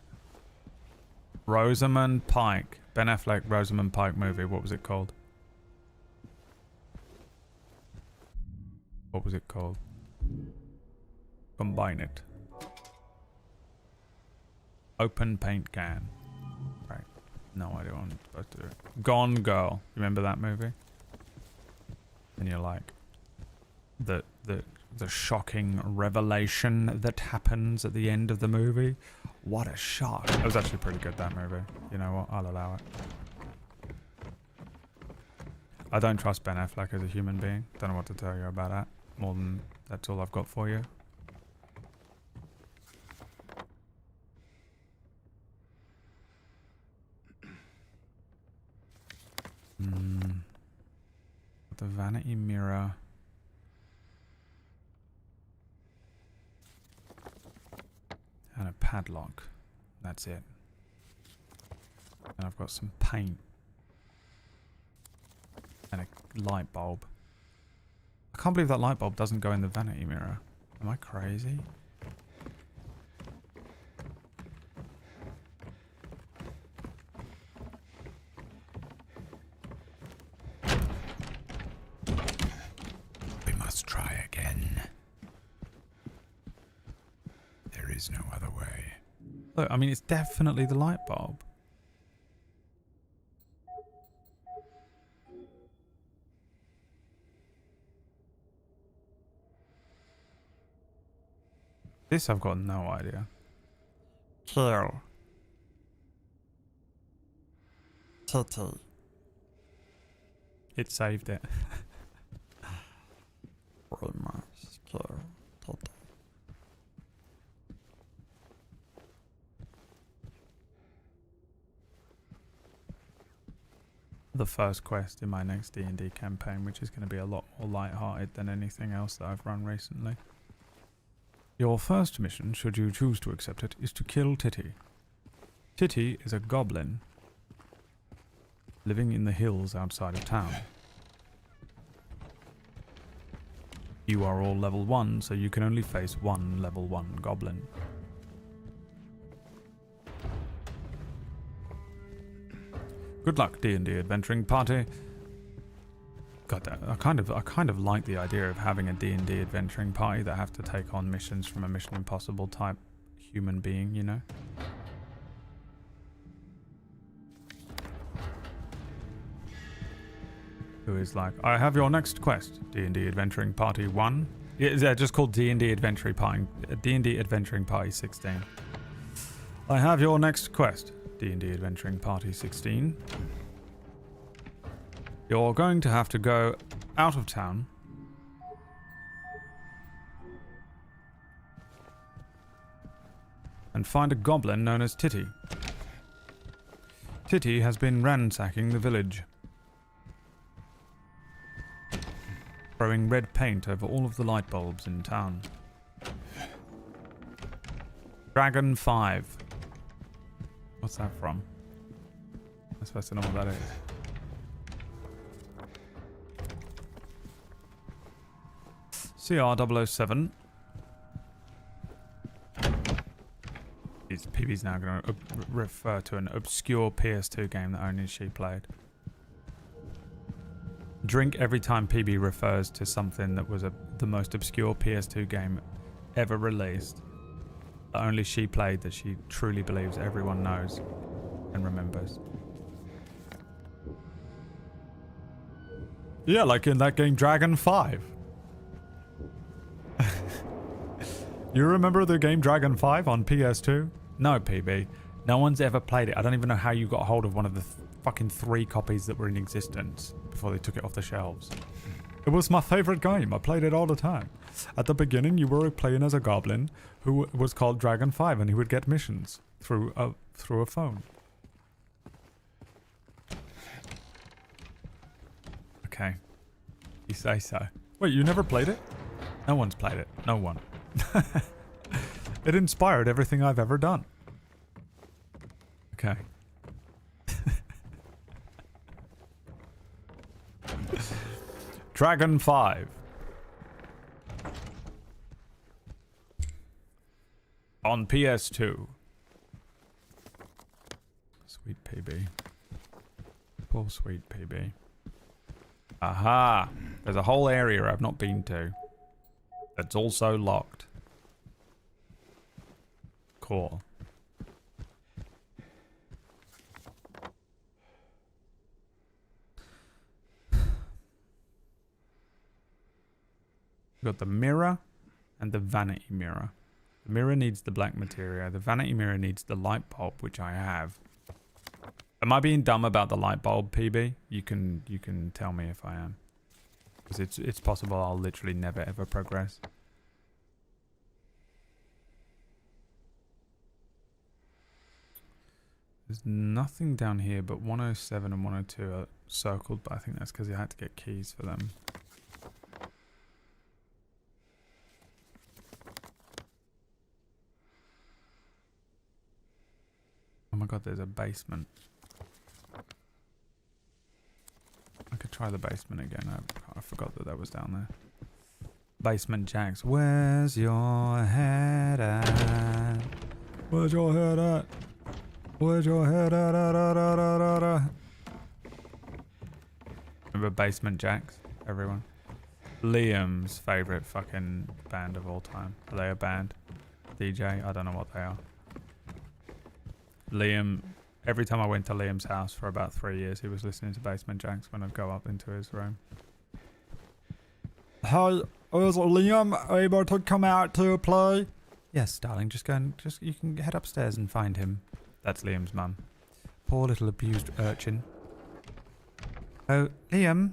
Rosamund Pike. Ben Affleck, Rosamund Pike movie. What was it called? What was it called? Combine it. Open paint can. Right. No idea what I'm supposed to do. Gone Girl. Remember that movie? And you're like, the shocking revelation that happens at the end of the movie. What a shock. It was actually pretty good, that movie. You know what? I'll allow it. I don't trust Ben Affleck as a human being. Don't know what to tell you about that. More than that's all I've got for you. The vanity mirror. And a padlock. That's it. And I've got some paint. And a light bulb. I can't believe that light bulb doesn't go in the vanity mirror. Am I crazy? We must try again. There is no other way. Look, I mean, it's definitely the light bulb. This I've got no idea. Kill. Titty. It saved it. We must kill Titty. The first quest in my next D&D campaign, which is going to be a lot more light-hearted than anything else that I've run recently. Your first mission, should you choose to accept it, is to kill Titty. Titty is a goblin living in the hills outside of town. You are all level 1, so you can only face one level 1 goblin. Good luck, D&D adventuring party. God, I kind of like the idea of having a D&D adventuring party that have to take on missions from a Mission Impossible type human being, you know? Who is like, I have your next quest, D&D adventuring party 1. Yeah, just called D&D adventuring party, D&D adventuring party 16. I have your next quest, D&D adventuring party 16. You're going to have to go out of town and find a goblin known as Titty. Titty has been ransacking the village, throwing red paint over all of the light bulbs in town. Dragon 5. What's that from? I'm supposed to know what that is. CR007. PB's now going to refer to an obscure PS2 game that only she played. Drink every time PB refers to something that was the most obscure PS2 game ever released. That only she played, that she truly believes everyone knows and remembers. Yeah, like in that game Dragon 5. You remember the game Dragon 5 on PS2? No, PB. No one's ever played it. I don't even know how you got hold of one of the fucking 3 copies that were in existence before they took it off the shelves. It was my favorite game. I played it all the time. At the beginning, you were playing as a goblin who was called Dragon 5, and he would get missions through a phone. Okay. You say so. Wait, you never played it? No one's played it. No one. It inspired everything I've ever done. Okay. Dragon 5. On PS2. Sweet PB. Poor sweet PB. Aha! There's a whole area I've not been to. That's also locked. Cool. We've got the mirror and the vanity mirror. The mirror needs the black materia. The vanity mirror needs the light bulb, which I have. Am I being dumb about the light bulb, PB? You can tell me if I am. Because it's possible I'll literally never ever progress. There's nothing down here, but 107 and 102 are circled, but I think that's because you had to get keys for them. Oh my god, there's a basement. I could try the basement again. I forgot that was down there. Basement Jacks. Where's your head at? Where's your head at? Where's your head at? Remember Basement Jacks, everyone? Liam's favourite fucking band of all time. Are they a band? DJ? I don't know what they are. Liam, every time I went to Liam's house for about 3 years, he was listening to Basement Jacks when I'd go up into his room. Hi, is Liam able to come out to play? Yes, darling, you can head upstairs and find him. That's Liam's mum. Poor little abused urchin. Oh, Liam,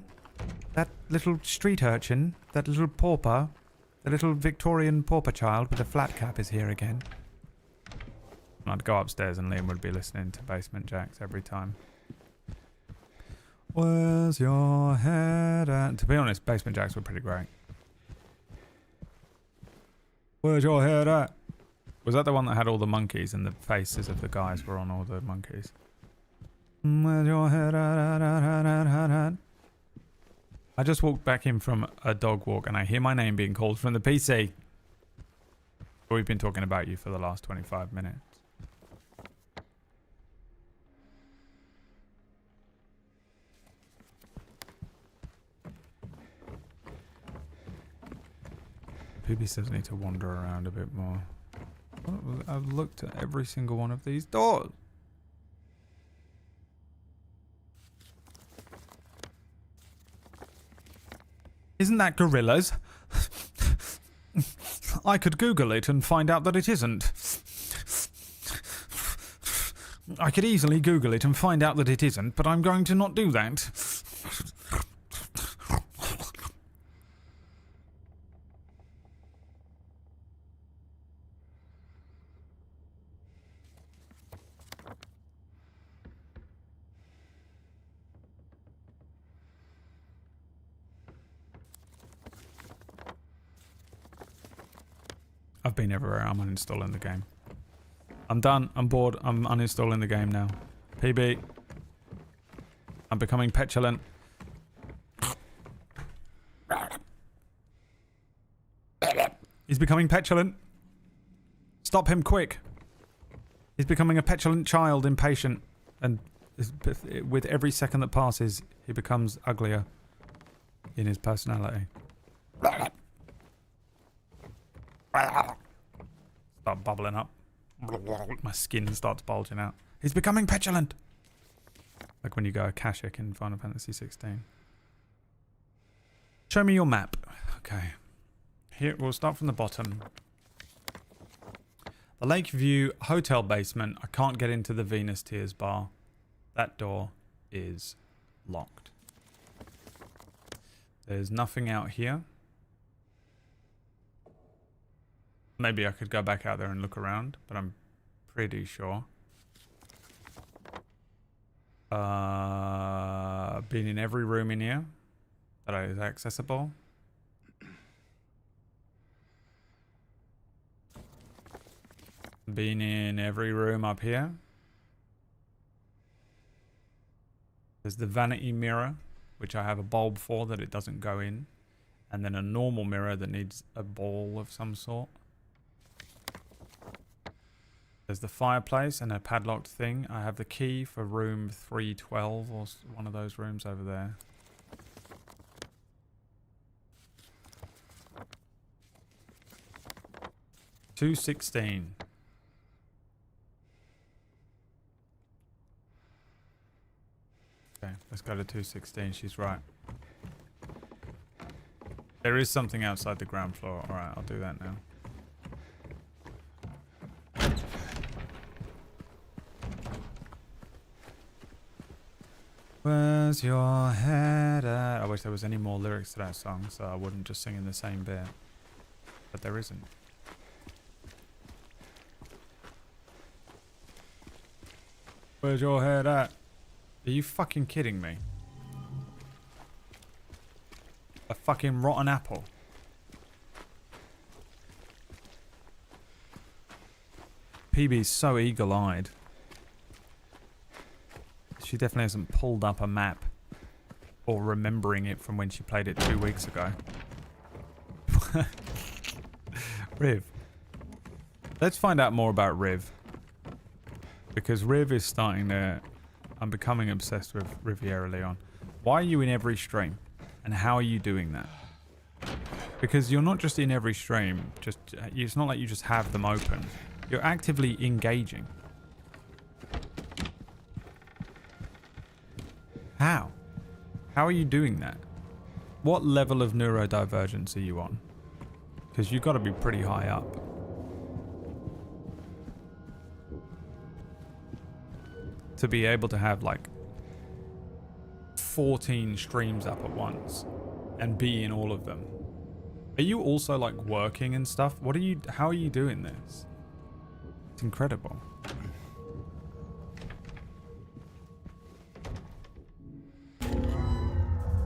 that little street urchin, that little pauper, the little Victorian pauper child with a flat cap is here again. And I'd go upstairs and Liam would be listening to Basement Jacks every time. Where's your head at? To be honest, Basement Jacks were pretty great. Where's your head at? Was that the one that had all the monkeys and the faces of the guys were on all the monkeys? Where's your head at? I just walked back in from a dog walk and I hear my name being called from the PC. We've been talking about you for the last 25 minutes. PB says I need to wander around a bit more. I've looked at every single one of these doors. Isn't that gorillas? I could Google it and find out that it isn't. I could easily Google it and find out that it isn't, but I'm going to not do that. I've been everywhere. I'm uninstalling the game. I'm done. I'm bored. I'm uninstalling the game now. PB. I'm becoming petulant. He's becoming petulant. Stop him quick. He's becoming a petulant child, impatient. And with every second that passes, he becomes uglier in his personality. Start bubbling up. My skin starts bulging out. He's becoming petulant. Like when you go Akashic in Final Fantasy 16. Show me your map. Okay. Here, we'll start from the bottom. The Lakeview Hotel basement. I can't get into the Venus Tears bar. That door is locked. There's nothing out here. Maybe I could go back out there and look around, but I'm pretty sure. Been in every room in here that is accessible. Been in every room up here. There's the vanity mirror, which I have a bulb for that it doesn't go in. And then a normal mirror that needs a ball of some sort. There's the fireplace and a padlocked thing. I have the key for room 312 or one of those rooms over there. 216. Okay, let's go to 216. She's right. There is something outside the ground floor. Alright, I'll do that now. Where's your head at? I wish there was any more lyrics to that song so I wouldn't just sing in the same bit. But there isn't. Where's your head at? Are you fucking kidding me? A fucking rotten apple. PB's so eagle-eyed. She definitely hasn't pulled up a map or remembering it from when she played it 2 weeks ago. Riv. Let's find out more about Riv. Because Riv is starting to... I'm becoming obsessed with Riviera Leon. Why are you in every stream? And how are you doing that? Because you're not just in every stream. It's not like you just have them open. You're actively engaging. How? How are you doing that? What level of neurodivergence are you on? Because you've got to be pretty high up. To be able to have like 14 streams up at once and be in all of them. Are you also like working and stuff? How are you doing this? It's incredible.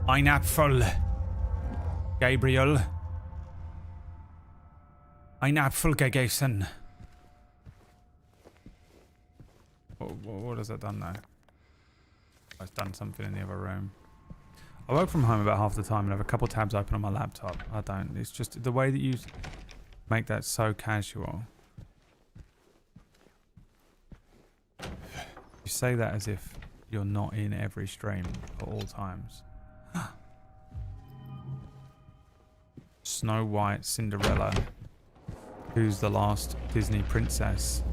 Ein Apfel. Gabriel. Ein Apfel gegessen. What has that done now? It's done something in the other room. I work from home about half the time and have a couple tabs open on my laptop. I don't. It's just the way that you make that so casual. You say that as if you're not in every stream at all times. Snow White, Cinderella. Who's the last Disney princess?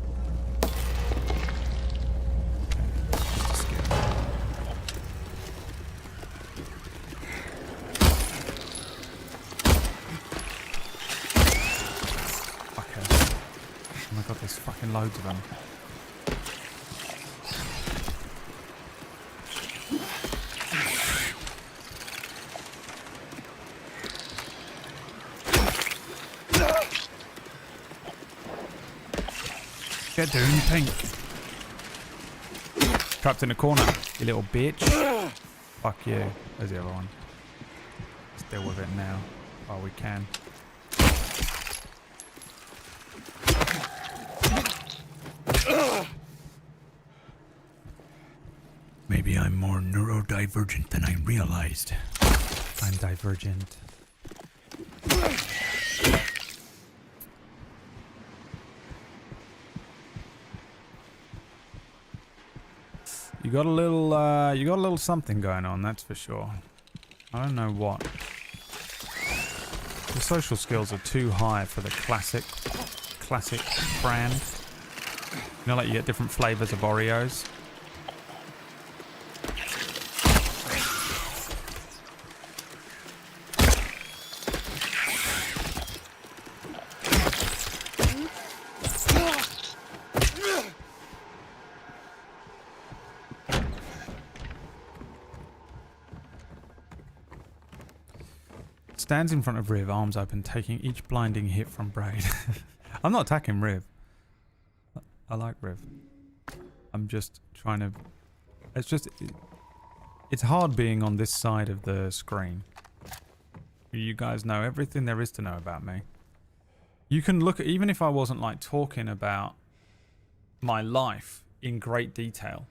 Oh my god, there's fucking loads of them. Get down, Pink. Trapped in a corner, you little bitch. Fuck you. There's the other one. Let's deal with it now while we can. Maybe I'm more neurodivergent than I realized. I'm divergent. You got a little something going on, that's for sure. I don't know what. The social skills are too high for the classic brand. You know, like you get different flavors of Oreos. Stands in front of Riv, arms open, taking each blinding hit from Braid. I'm not attacking Riv. I like Riv. I'm just trying to... It's hard being on this side of the screen. You guys know everything there is to know about me. You can look at... Even if I wasn't like talking about my life in great detail,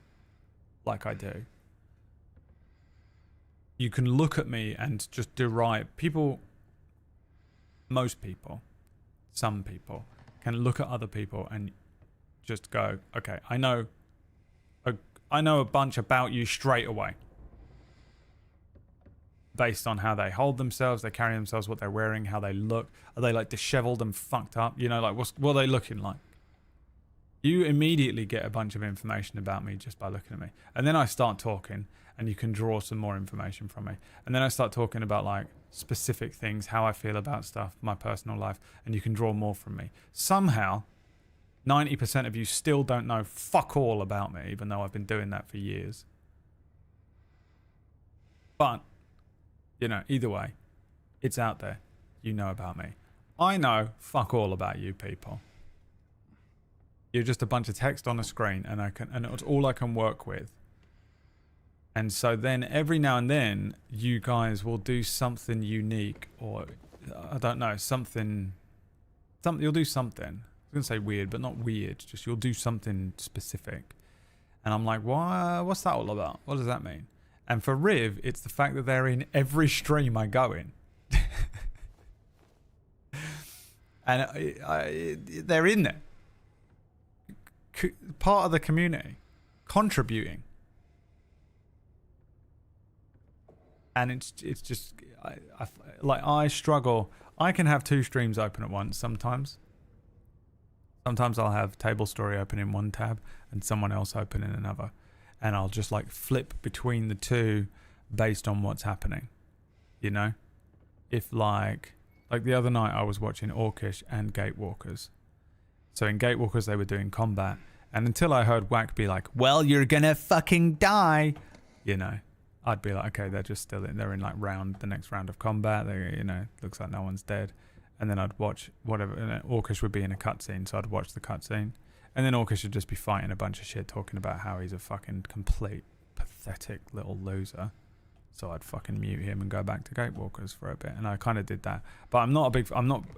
like I do, you can look at me and just derive... Most people, some people, can look at other people and just go, okay, I know a bunch about you straight away. based on how they hold themselves, they carry themselves, what they're wearing, how they look. Are they like disheveled and fucked up? You know, like what are they looking like? You immediately get a bunch of information about me just by looking at me. And then I start talking and you can draw some more information from me. And then I start talking about like specific things, how I feel about stuff, my personal life, and you can draw more from me. Somehow, 90% of you still don't know fuck all about me, even though I've been doing that for years. But, you know, either way, it's out there. You know about me. I know fuck all about you people. You're just a bunch of text on a screen, and it's all I can work with. And so then every now and then you guys will do something unique, or I don't know, something you'll do something. I was gonna say weird, but not weird, just you'll do something specific. And I'm like, what's that all about? What does that mean? And for Riv, it's the fact that they're in every stream I go in. And they're in there. Part of the community, contributing, and it's just I struggle. I can have 2 streams open at once sometimes. Sometimes I'll have Table Story open in one tab and someone else open in another, and I'll just like flip between the two based on what's happening. You know, if like the other night I was watching Orcish and Gatewalkers. So in Gatewalkers they were doing combat, and until I heard Whack be like, "Well, you're gonna fucking die," you know, I'd be like, okay, they're just still they're in like the next round of combat. They, you know, looks like no one's dead, and then I'd watch whatever. And Orcish would be in a cutscene, so I'd watch the cutscene, and then Orcish would just be fighting a bunch of shit, talking about how he's a fucking complete pathetic little loser. So I'd fucking mute him and go back to Gatewalkers for a bit, and I kind of did that. But I'm not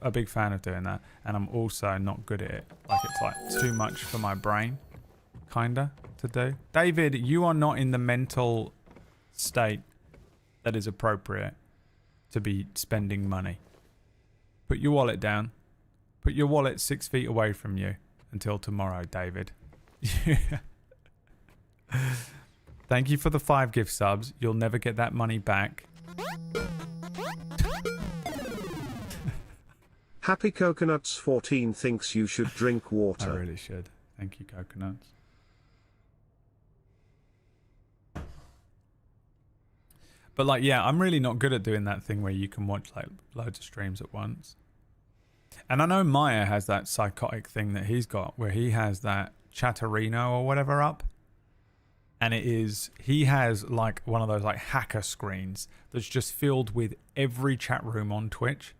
a big fan of doing that, and I'm also not good at it. Like it's like too much for my brain, kinda, to do. David, you are not in the mental state that is appropriate to be spending money. Put your wallet down. Put your wallet 6 feet away from you until tomorrow, David. Thank you for the 5 gift subs. You'll never get that money back. Happy Coconuts 14 thinks you should drink water. I really should. Thank you, Coconuts. But like, yeah, I'm really not good at doing that thing where you can watch like loads of streams at once. And I know Maya has that psychotic thing that he's got where he has that Chatterino or whatever up. And he has like one of those like hacker screens that's just filled with every chat room on Twitch.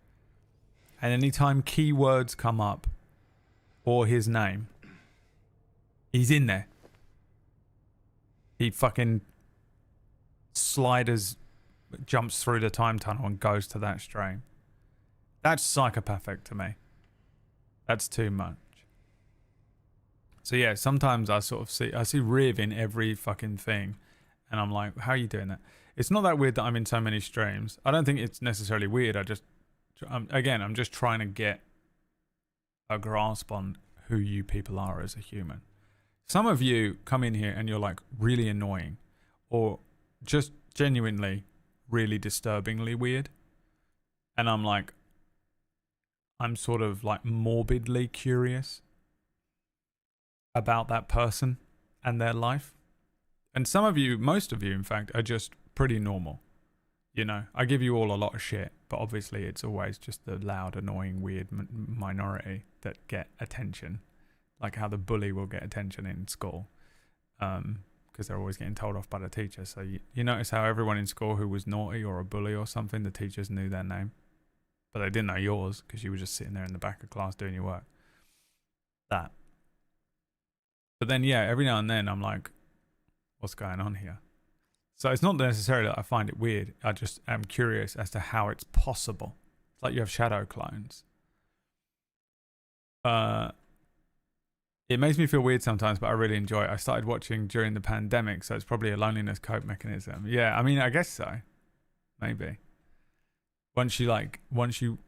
And anytime keywords come up or his name, he's in there. He fucking jumps through the time tunnel and goes to that stream. That's psychopathic to me. That's too much. So yeah, sometimes I see Riv in every fucking thing, and I'm like, how are you doing that? It's not that weird that I'm in so many streams. I don't think it's necessarily weird. I'm just trying to get a grasp on who you people are as a human. Some of you come in here and you're like really annoying, or just genuinely really disturbingly weird, and I'm sort of like morbidly curious about that person and their life. And some of you, most of you in fact, are just pretty normal. You know, I give you all a lot of shit, but obviously it's always just the loud, annoying, weird minority that get attention. Like how the bully will get attention in school, because they're always getting told off by the teacher. So you notice how everyone in school who was naughty or a bully or something, the teachers knew their name, but they didn't know yours because you were just sitting there in the back of class doing your work. That. But then, yeah, every now and then I'm like, what's going on here? So it's not necessarily that I find it weird. I just am curious as to how it's possible. It's like you have shadow clones. It makes me feel weird sometimes, but I really enjoy it. I started watching during the pandemic, so it's probably a loneliness cope mechanism. Yeah, I mean, I guess so. Maybe. Once you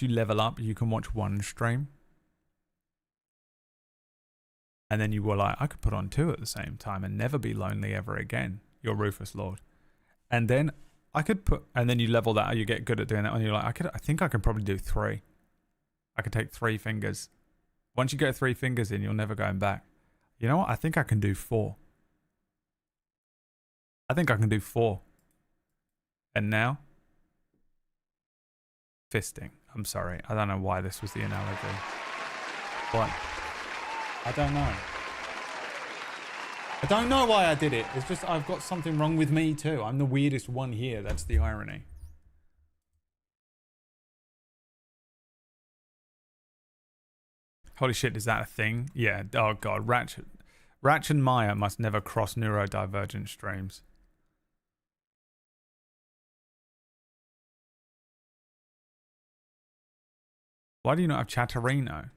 level up, you can watch one stream. And then you were like, I could put on 2 at the same time and never be lonely ever again. You're Rufus Lord. And then I could put, and then you level that, you get good at doing that, and you're like, I think I can probably do 3. I could take 3 fingers. Once you get 3 fingers in, you're never going back. You know what? I think I can do 4. I think I can do 4. And now, fisting. I'm sorry. I don't know why this was the analogy. What? I don't know. I don't know why I did it. It's just I've got something wrong with me too. I'm the weirdest one here. That's the irony. Holy shit, is that a thing? Yeah. Oh god, Ratchet and Maya must never cross neurodivergent streams. Why do you not have Chatterino?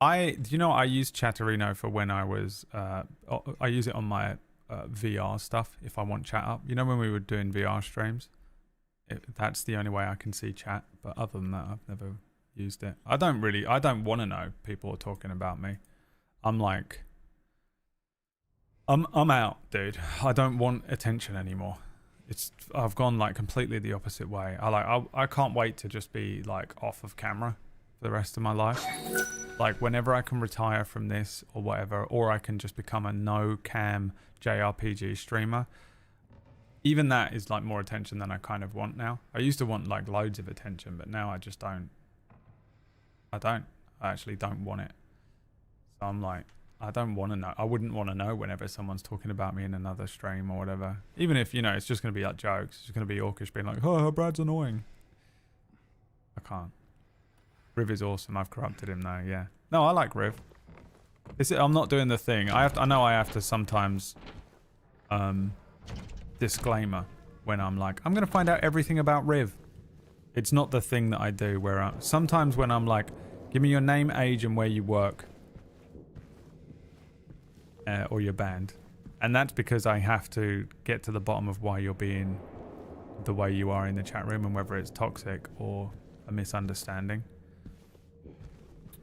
Do you know I use Chatterino for when I was, I use it on my VR stuff if I want chat up. You know when we were doing VR streams? That's the only way I can see chat, but other than that, I've never used it. I don't want to know people are talking about me. I'm like, I'm out, dude. I don't want attention anymore. I've gone like completely the opposite way. I can't wait to just be like off of camera for the rest of my life. Like whenever I can retire from this or whatever, or I can just become a no cam JRPG streamer. Even that is like more attention than I kind of want now. I used to want like loads of attention, but now I just don't. I actually don't want it. So I'm like, I don't want to know. I wouldn't want to know whenever someone's talking about me in another stream or whatever. Even if, you know, it's just going to be like jokes. It's just going to be Orcish being like, oh, Brad's annoying. I can't. Riv is awesome. I've corrupted him now, yeah. No, I like Riv. I'm not doing the thing. I know I have to sometimes disclaimer when I'm like, I'm going to find out everything about Riv. It's not the thing that I do where sometimes when I'm like, give me your name, age, and where you work. Or your band. And that's because I have to get to the bottom of why you're being the way you are in the chat room and whether it's toxic or a misunderstanding.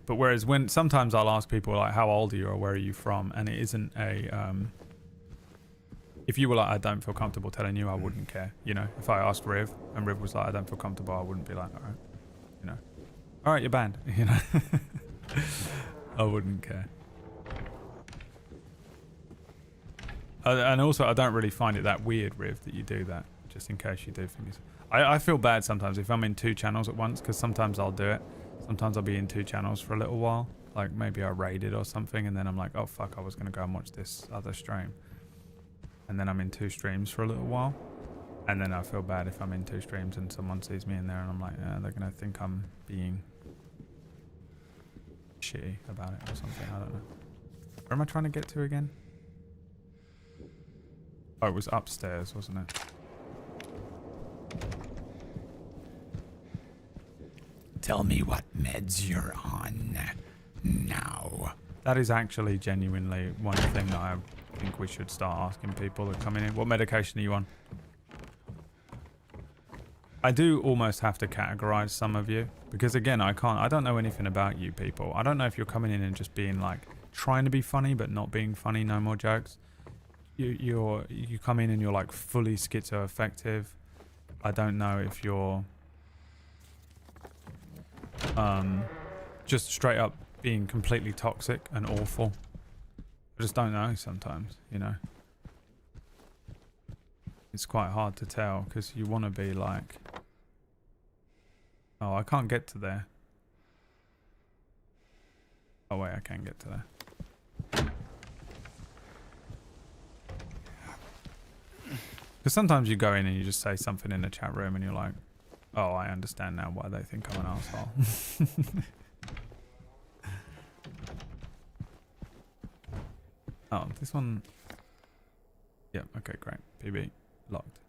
But whereas when sometimes I'll ask people like, how old are you or where are you from? And it isn't a, if you were like, I don't feel comfortable telling you, I wouldn't care. You know, if I asked Riv and Riv was like, I don't feel comfortable, I wouldn't be like, all right, you know, all right, your band, you know, I wouldn't care. And also, I don't really find it that weird, Riv, that you do that, just in case you do things. I feel bad sometimes if I'm in 2 channels at once, because sometimes I'll do it. Sometimes I'll be in 2 channels for a little while. Like, maybe I raided or something, and then I'm like, oh, fuck, I was going to go and watch this other stream. And then I'm in 2 streams for a little while. And then I feel bad if I'm in 2 streams and someone sees me in there, and I'm like, they're going to think I'm being shitty about it or something. I don't know. Where am I trying to get to again? Oh, it was upstairs, wasn't it? Tell me what meds you're on now. That is actually genuinely one thing that I think we should start asking people that come in. What medication are you on? I do almost have to categorize some of you because again, I don't know anything about you people. I don't know if you're coming in and just being like trying to be funny but not being funny, no more jokes. You come in and you're like fully schizoaffective. I don't know if you're just straight up being completely toxic and awful. I just don't know sometimes, you know. It's quite hard to tell because you want to be like, oh, I can't get to there. Oh wait, I can get to there. Because sometimes you go in and you just say something in the chat room and you're like, oh, I understand now why they think I'm an asshole. Oh, this one. Yep, okay, great. PB. Locked.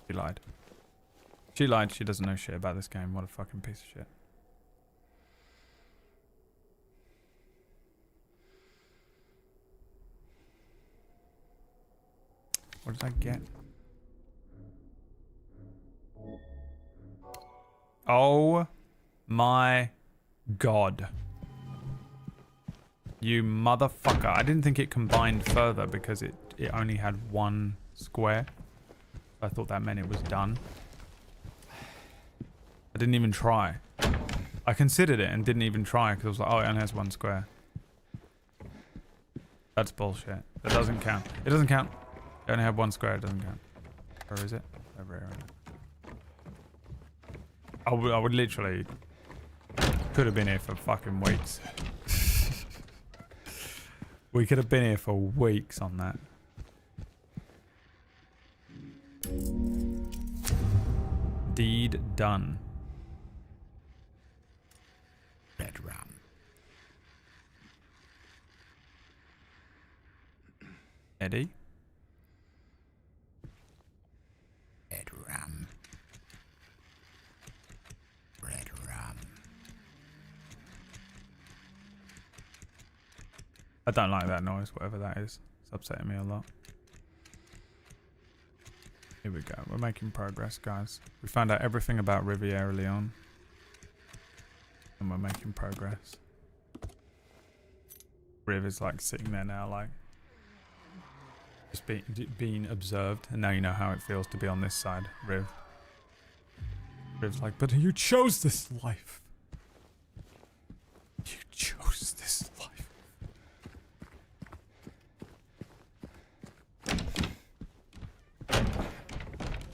She lied. She lied. She doesn't know shit about this game. What a fucking piece of shit. What did I get? Oh my god. You motherfucker. I didn't think it combined further because it only had 1 square. I thought that meant it was done. I didn't even try. I considered it and didn't even try because I was like, oh, it only has 1 square. That's bullshit. That doesn't count. It doesn't count. You only have 1 square. It doesn't count. Or is it? Over here. I would literally... Could have been here for fucking weeks. We could have been here for weeks on that. Deed done. Red rum. Eddie? Red rum. Red rum. I don't like that noise, whatever that is. It's upsetting me a lot. Here we go. We're making progress, guys. We found out everything about Riviera Leon. And we're making progress. Riv is like sitting there now, like just being observed. And now you know how it feels to be on this side, Riv. Riv's like, but you chose this life. You chose this life.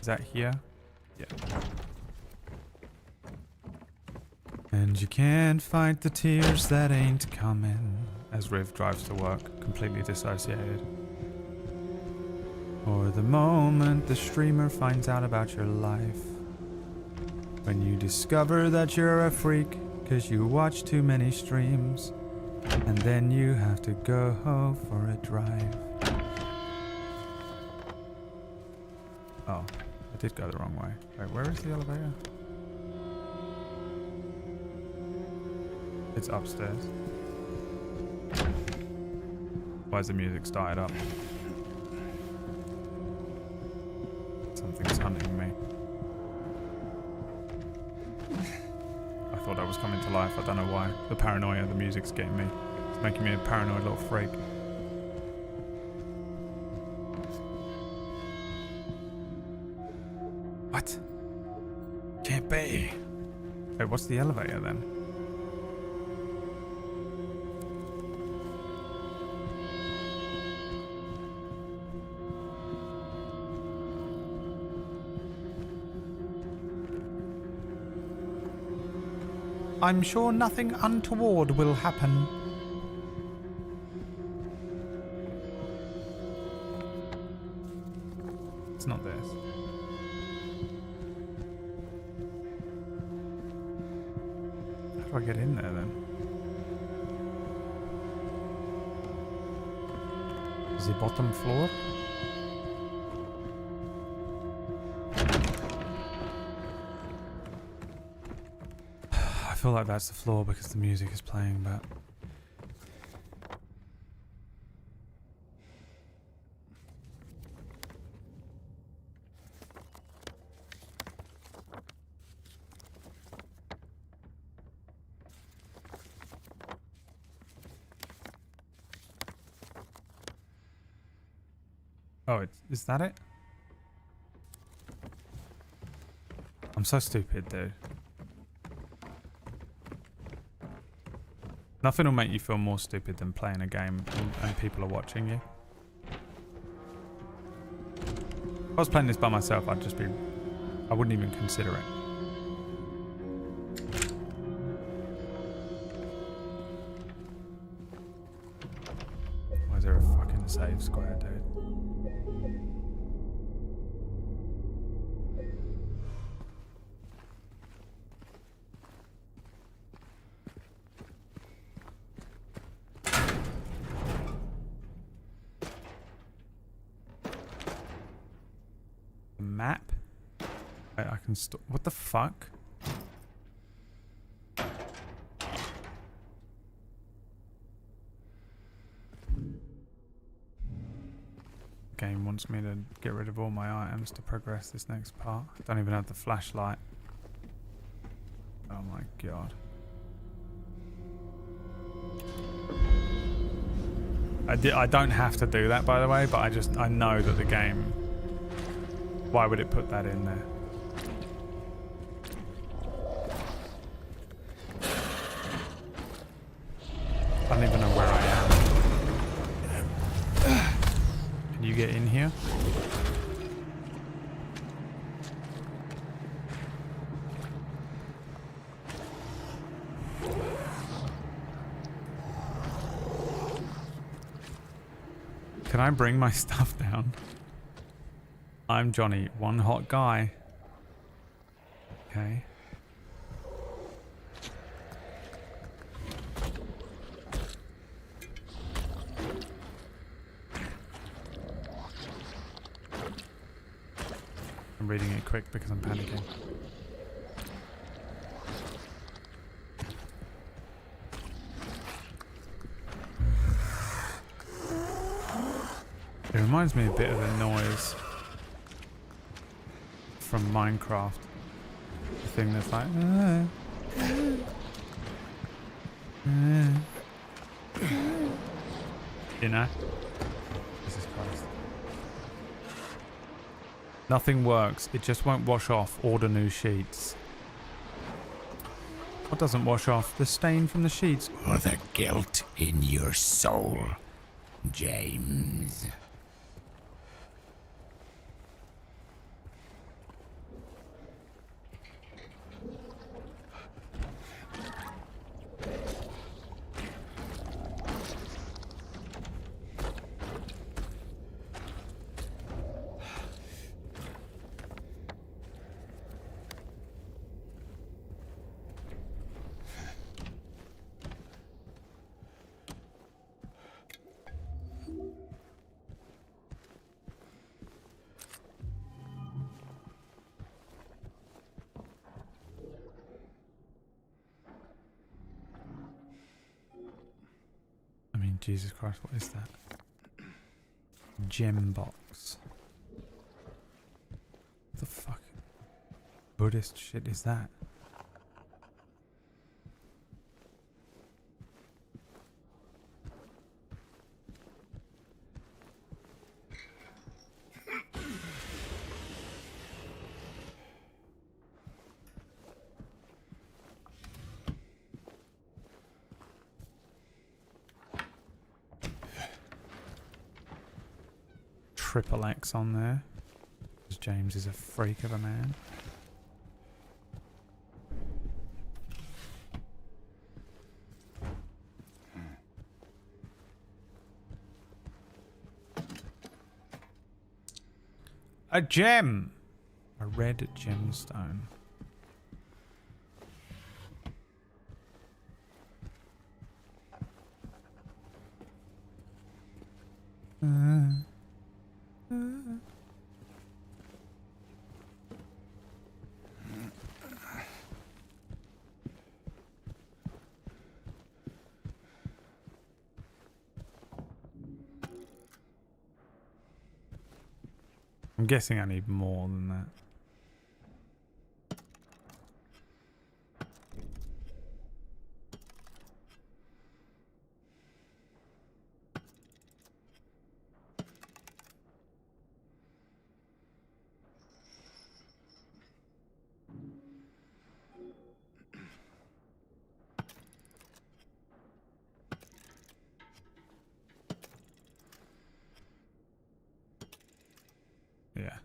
Is that here? Yeah. And you can't fight the tears that ain't coming. As Riv drives to work, completely dissociated. Or the moment the streamer finds out about your life. When you discover that you're a freak, cause you watch too many streams. And then you have to go for a drive. Oh. I did go the wrong way. Wait, where is the elevator? It's upstairs. Why is the music started up? Something's hunting me. I thought I was coming to life. I don't know why. The paranoia, the music's getting me. It's making me a paranoid little freak. What? Can't be. Wait, what's the elevator then? I'm sure nothing untoward will happen. It's not this. How do I get in there then? Is the bottom floor? I feel like that's the floor because the music is playing, but... Oh, is that it? I'm so stupid, dude. Nothing will make you feel more stupid than playing a game and people are watching you. If I was playing this by myself, I wouldn't even consider it. Why is there a fucking save square, dude? Map? Wait, I can store. What the fuck? Game wants me to get rid of all my items to progress this next part. I don't even have the flashlight. Oh my god. I don't have to do that, by the way, but I know that the game Why would it put that in there? I don't even know where I am. Can you get in here? Can I bring my stuff down? I'm Johnny, one hot guy. Okay. I'm reading it quick because I'm panicking. It reminds me a bit of the noise from Minecraft. The thing that's like... You know? Jesus Christ. Nothing works. It just won't wash off. Order new sheets. What doesn't wash off? The stain from the sheets. Or the guilt in your soul, James. Jesus Christ, what is that? Gem box. What the fuck? Buddhist shit is that? Triple X on there. Because James is a freak of a man. A gem! A red gemstone. I'm guessing I need more than that. Yeah.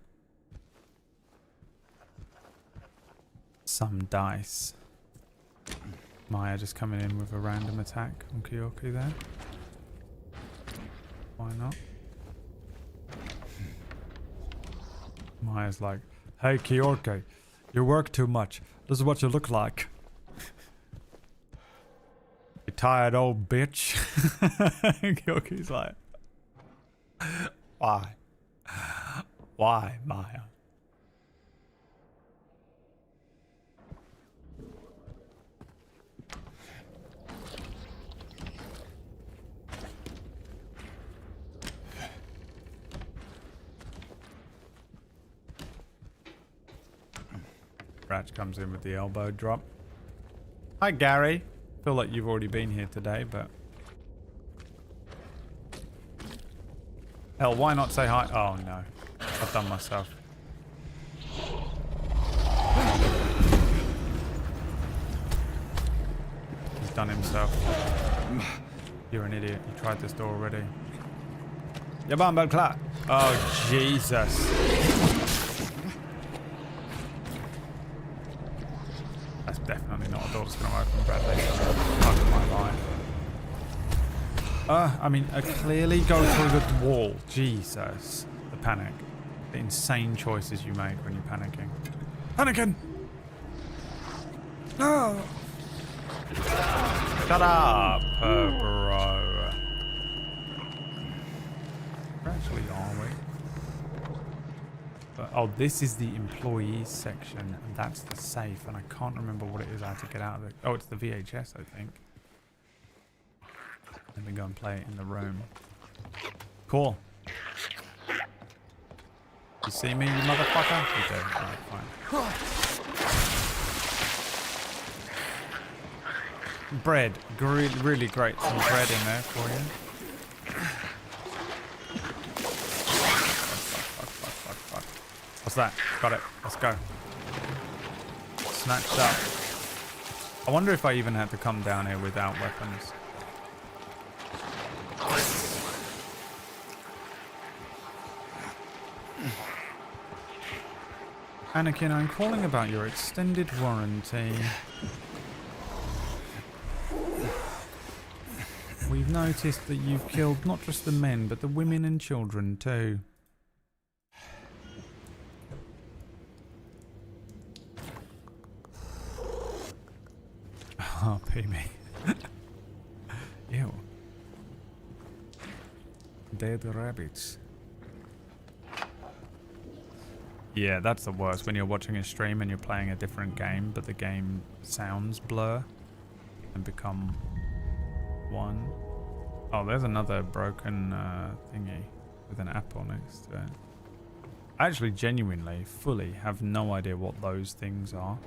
Some dice. Maya just coming in with a random attack on Kyoki there. Why not? Maya's like, hey Kyoki, you work too much. This is what you look like. You tired old bitch. Kyoki's like, why? Why, Maya? Ratch comes in with the elbow drop. Hi, Gary. Feel like you've already been here today, but... Hell, why not say hi? Oh, no. I've done myself. done himself. You're an idiot. You tried this door already. Ja, bam, klar. Oh, Jesus. That's definitely not a door that's going to open, Bradley. Fuck my life. I mean, clearly go through the wall. Jesus. The panic. The insane choices you make when you're panicking. Panicking! No! Shut up, bro. Where actually are we? Oh, this is the employees section, and that's the safe, and I can't remember what it is I have to get out of it. Oh, it's the VHS, I think. Let me go and play it in the room. Cool. You see me, you motherfucker? You do. Alright, fine. Bread. Really great. Some bread in there for you. Fuck. What's that? Got it. Let's go. Snatched up. I wonder if I even had to come down here without weapons. Anakin, I'm calling about your extended warranty. We've noticed that you've killed not just the men, but the women and children too. Oh, pee me. Ew. Dead rabbits. Yeah, that's the worst, when you're watching a stream and you're playing a different game, but the game sounds blur and become one. Oh, there's another broken thingy with an apple next to it. I actually genuinely, fully have no idea what those things are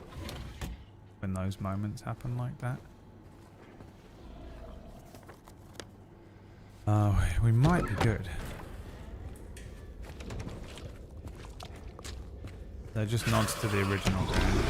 when those moments happen like that. Oh, we might be good. They're just nods to the original game.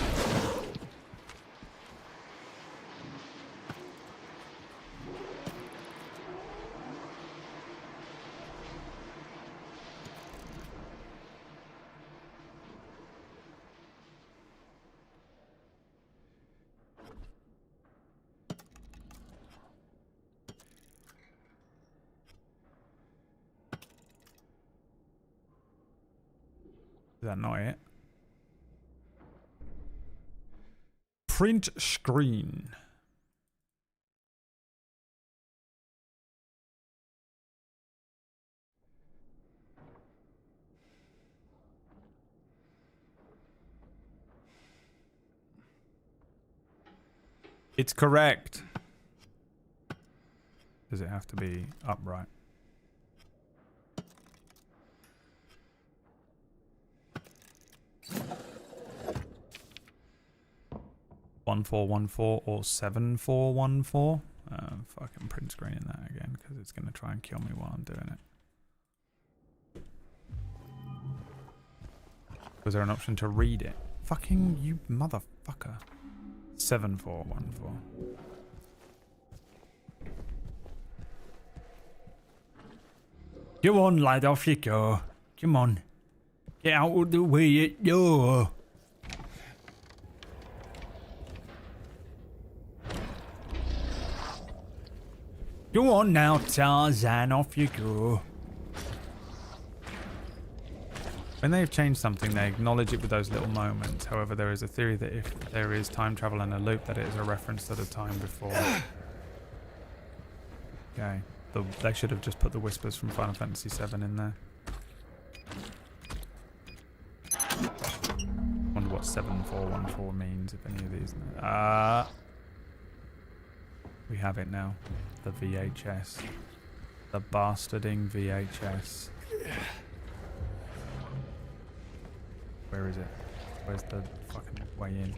Is that not it? Print screen. It's correct. Does it have to be upright? One 414 or 7414. Fucking print screening that again because it's gonna try and kill me while I'm doing it. Was there an option to read it? Fucking you motherfucker. 7414. Come on, lad, off you go. Come on. Get out of the way, door. Go on now, Tarzan, off you go. When they've changed something, they acknowledge it with those little moments. However, there is a theory that if there is time travel in a loop, that it is a reference to the time before. Okay. They should have just put the whispers from Final Fantasy VII in there. Wonder what 7414 means, if any of these know. We have it now. The VHS. The bastarding VHS. Where is it? Where's the fucking way in?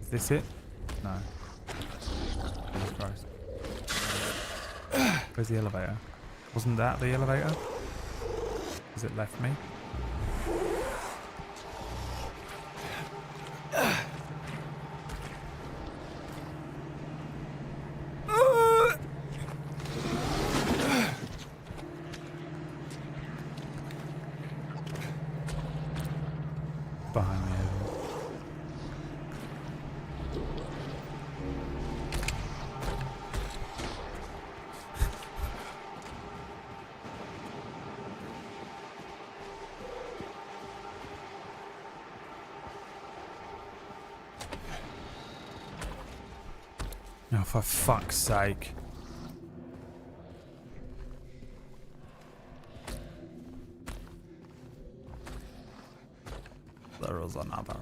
Is this it? No. Jesus Christ. Where's the elevator? Wasn't that the elevator? Has it left me? Oh, for fuck's sake. There is another.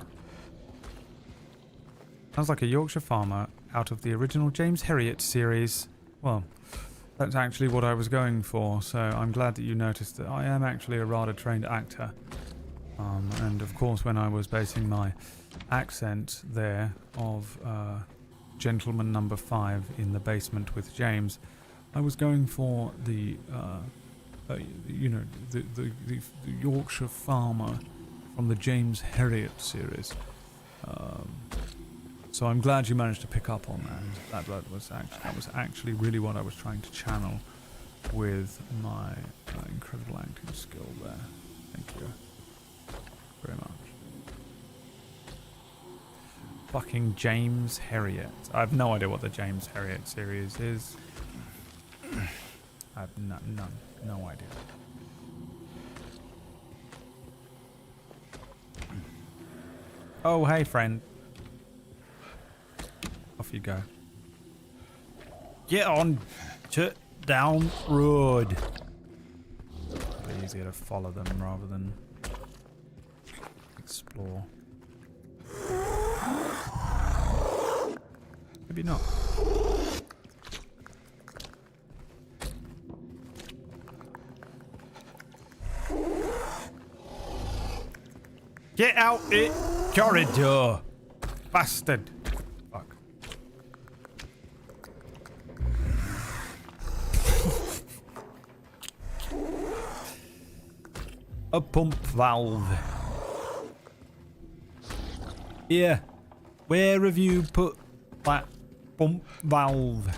Sounds like a Yorkshire farmer out of the original James Herriot series. Well, that's actually what I was going for, so I'm glad that you noticed that I am actually a rather trained actor. And of course, when I was basing my accent there of Gentleman Number 5 in the basement with James, I was going for the, you know, the Yorkshire farmer from the James Herriot series. So I'm glad you managed to pick up on that. That was actually really what I was trying to channel with my incredible acting skill there. Thank you very much. Fucking James Herriot. I have no idea what the James Herriot series is. I have no idea. Oh, hey, friend. Off you go. Get on to down road. It'll be easier to follow them rather than explore. Maybe not. Get out it corridor, bastard. Fuck. A pump valve. Here, where have you put that pump valve?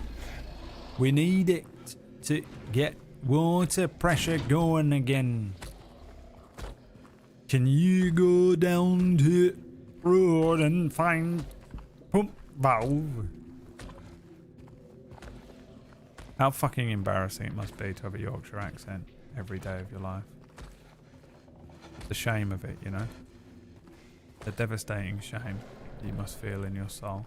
We need it to get water pressure going again. Can you go down to road and find pump valve? How fucking embarrassing it must be to have a Yorkshire accent every day of your life. The shame of it, you know? The devastating shame you must feel in your soul.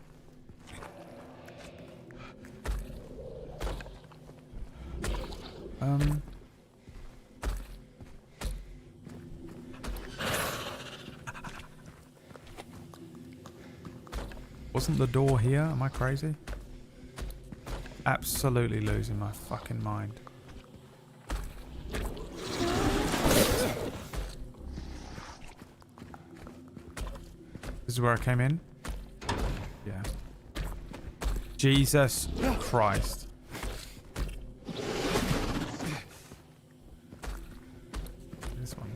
Wasn't the door here? Am I crazy? Absolutely losing my fucking mind. This is where I came in? Yeah. Jesus Christ. This one.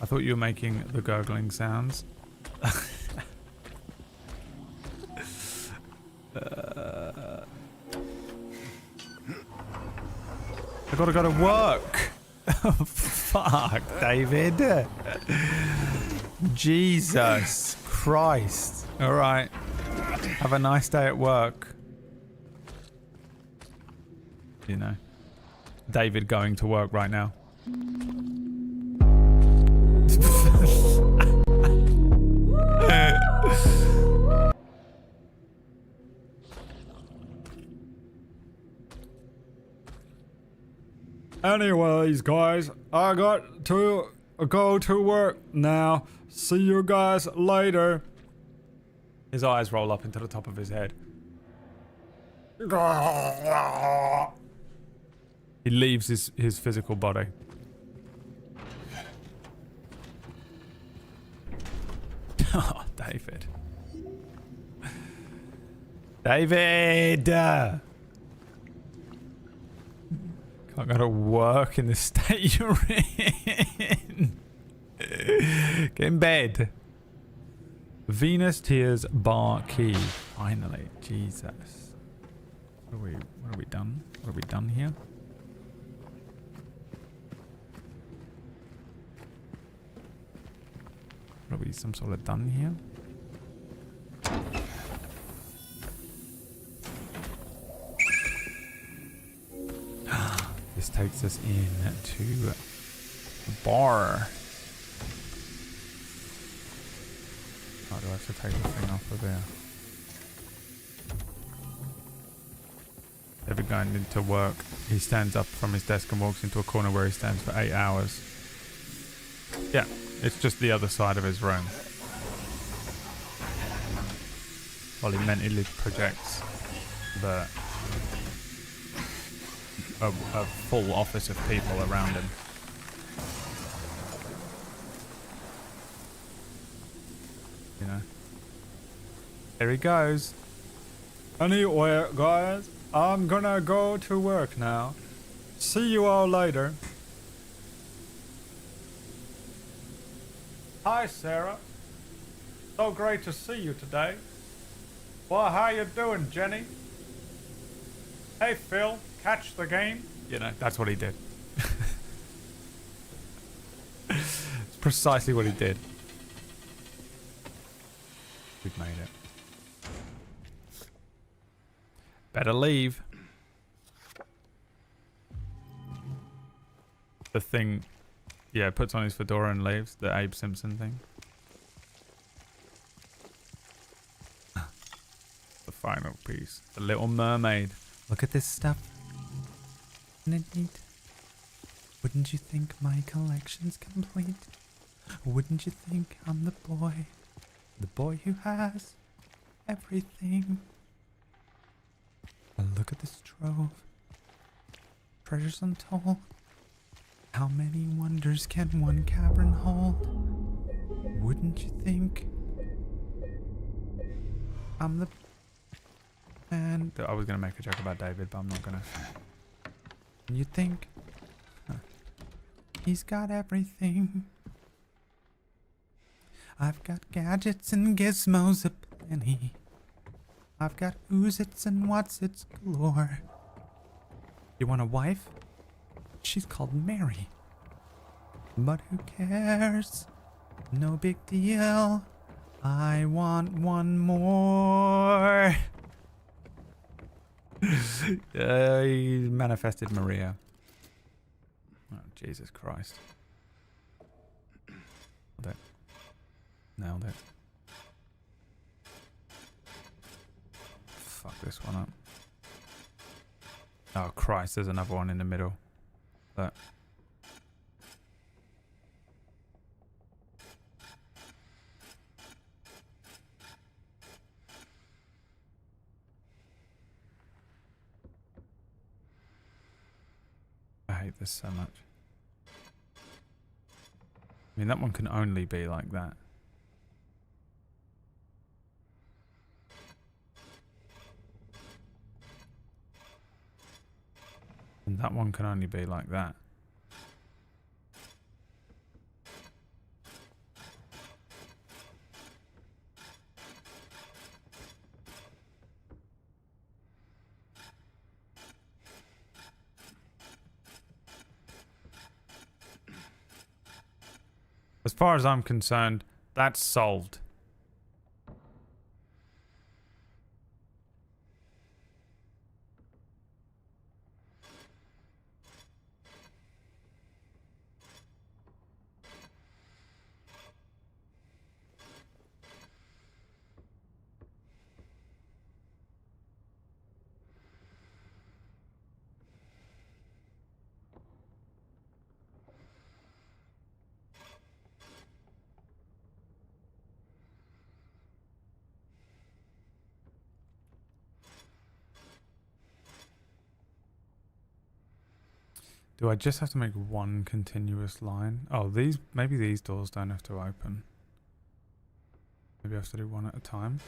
I thought you were making the gurgling sounds. I gotta go to work. Fuck, David. Jesus Christ. Alright. Have a nice day at work. You know. David going to work right now. Anyways, guys, I got to go to work now. See you guys later. His eyes roll up into the top of his head. He leaves his physical body. Oh, David. David! Can't go to work in the state you're in. Get in bed. Venus Tears Bar Key. Finally. Jesus. What have we done? What have we done here? What are we some sort of done here? This takes us in to the bar. do I have to take the thing off of here? Every guy into work, he stands up from his desk and walks into a corner where he stands for 8 hours. Yeah, it's just the other side of his room. While he mentally projects a full office of people around him. You know. Here he goes. Anyway, guys, I'm gonna go to work now. See you all later. Hi, Sarah. So great to see you today. Well, how you doing, Jenny? Hey, Phil, catch the game? You know, that's what he did. It's precisely what he did. We've made it. Better leave. The thing, yeah, puts on his fedora and leaves. The Abe Simpson thing. The final piece. The Little Mermaid. Look at this stuff. Isn't it neat? Wouldn't you think my collection's complete? Wouldn't you think I'm the boy who has everything? But look at this trove. Treasures untold. How many wonders can one cavern hold? Wouldn't you think I'm the man? I was going to make a joke about David, but I'm not going to. And you think he's got everything. I've got gadgets and gizmos aplenty. I've got who's-its and what's-its galore. You want a wife? She's called Mary. But who cares? No big deal. I want one more. He manifested Maria. Oh, Jesus Christ. Nailed it. Nailed it. Fuck this one up. Oh Christ, there's another one in the middle. But I hate this so much. I mean, that one can only be like that. And that one can only be like that. As far as I'm concerned, that's solved. Do I just have to make one continuous line? Oh, maybe these doors don't have to open. Maybe I have to do one at a time.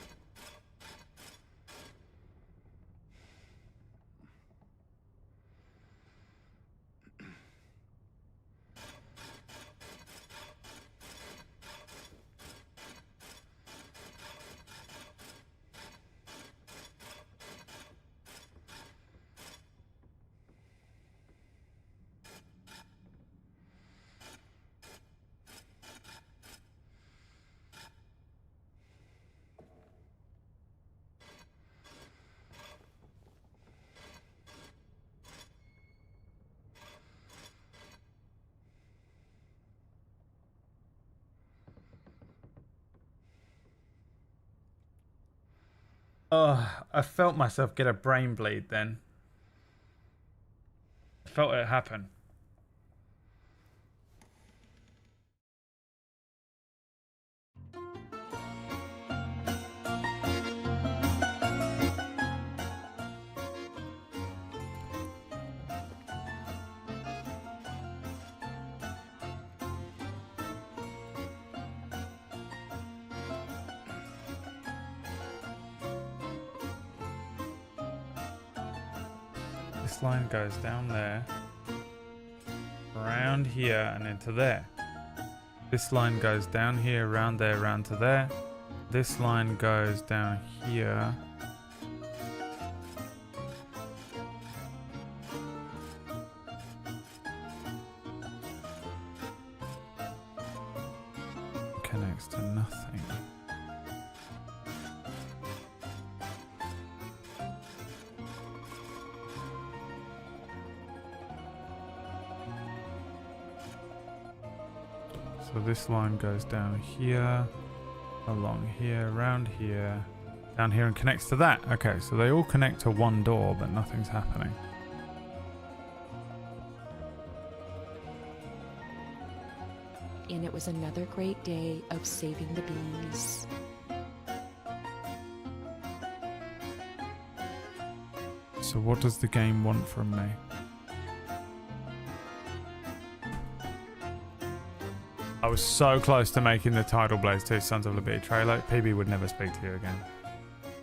Oh, I felt myself get a brain bleed then. I felt it happen. This line goes down there, around here, and into there. This line goes down here, around there, around to there. This line goes down here. Connects to nothing. So this line goes down here, along here, around here, down here, and connects to that. Okay, so they all connect to one door, but nothing's happening. And it was another great day of saving the bees. So what does the game want from me? I was so close to making the Tidal Blaze 2 Sons of Liberty trailer. PB would never speak to you again.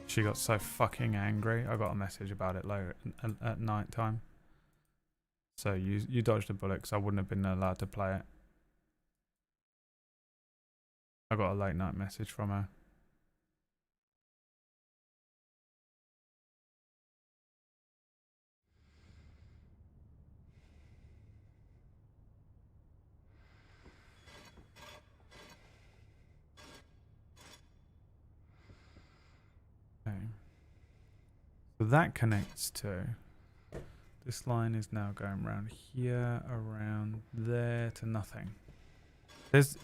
She got so fucking angry. I got a message about it later at night time. So you dodged a bullet because I wouldn't have been allowed to play it. I got a late night message from her. Okay. So that connects to... This line is now going around here, around there to nothing. This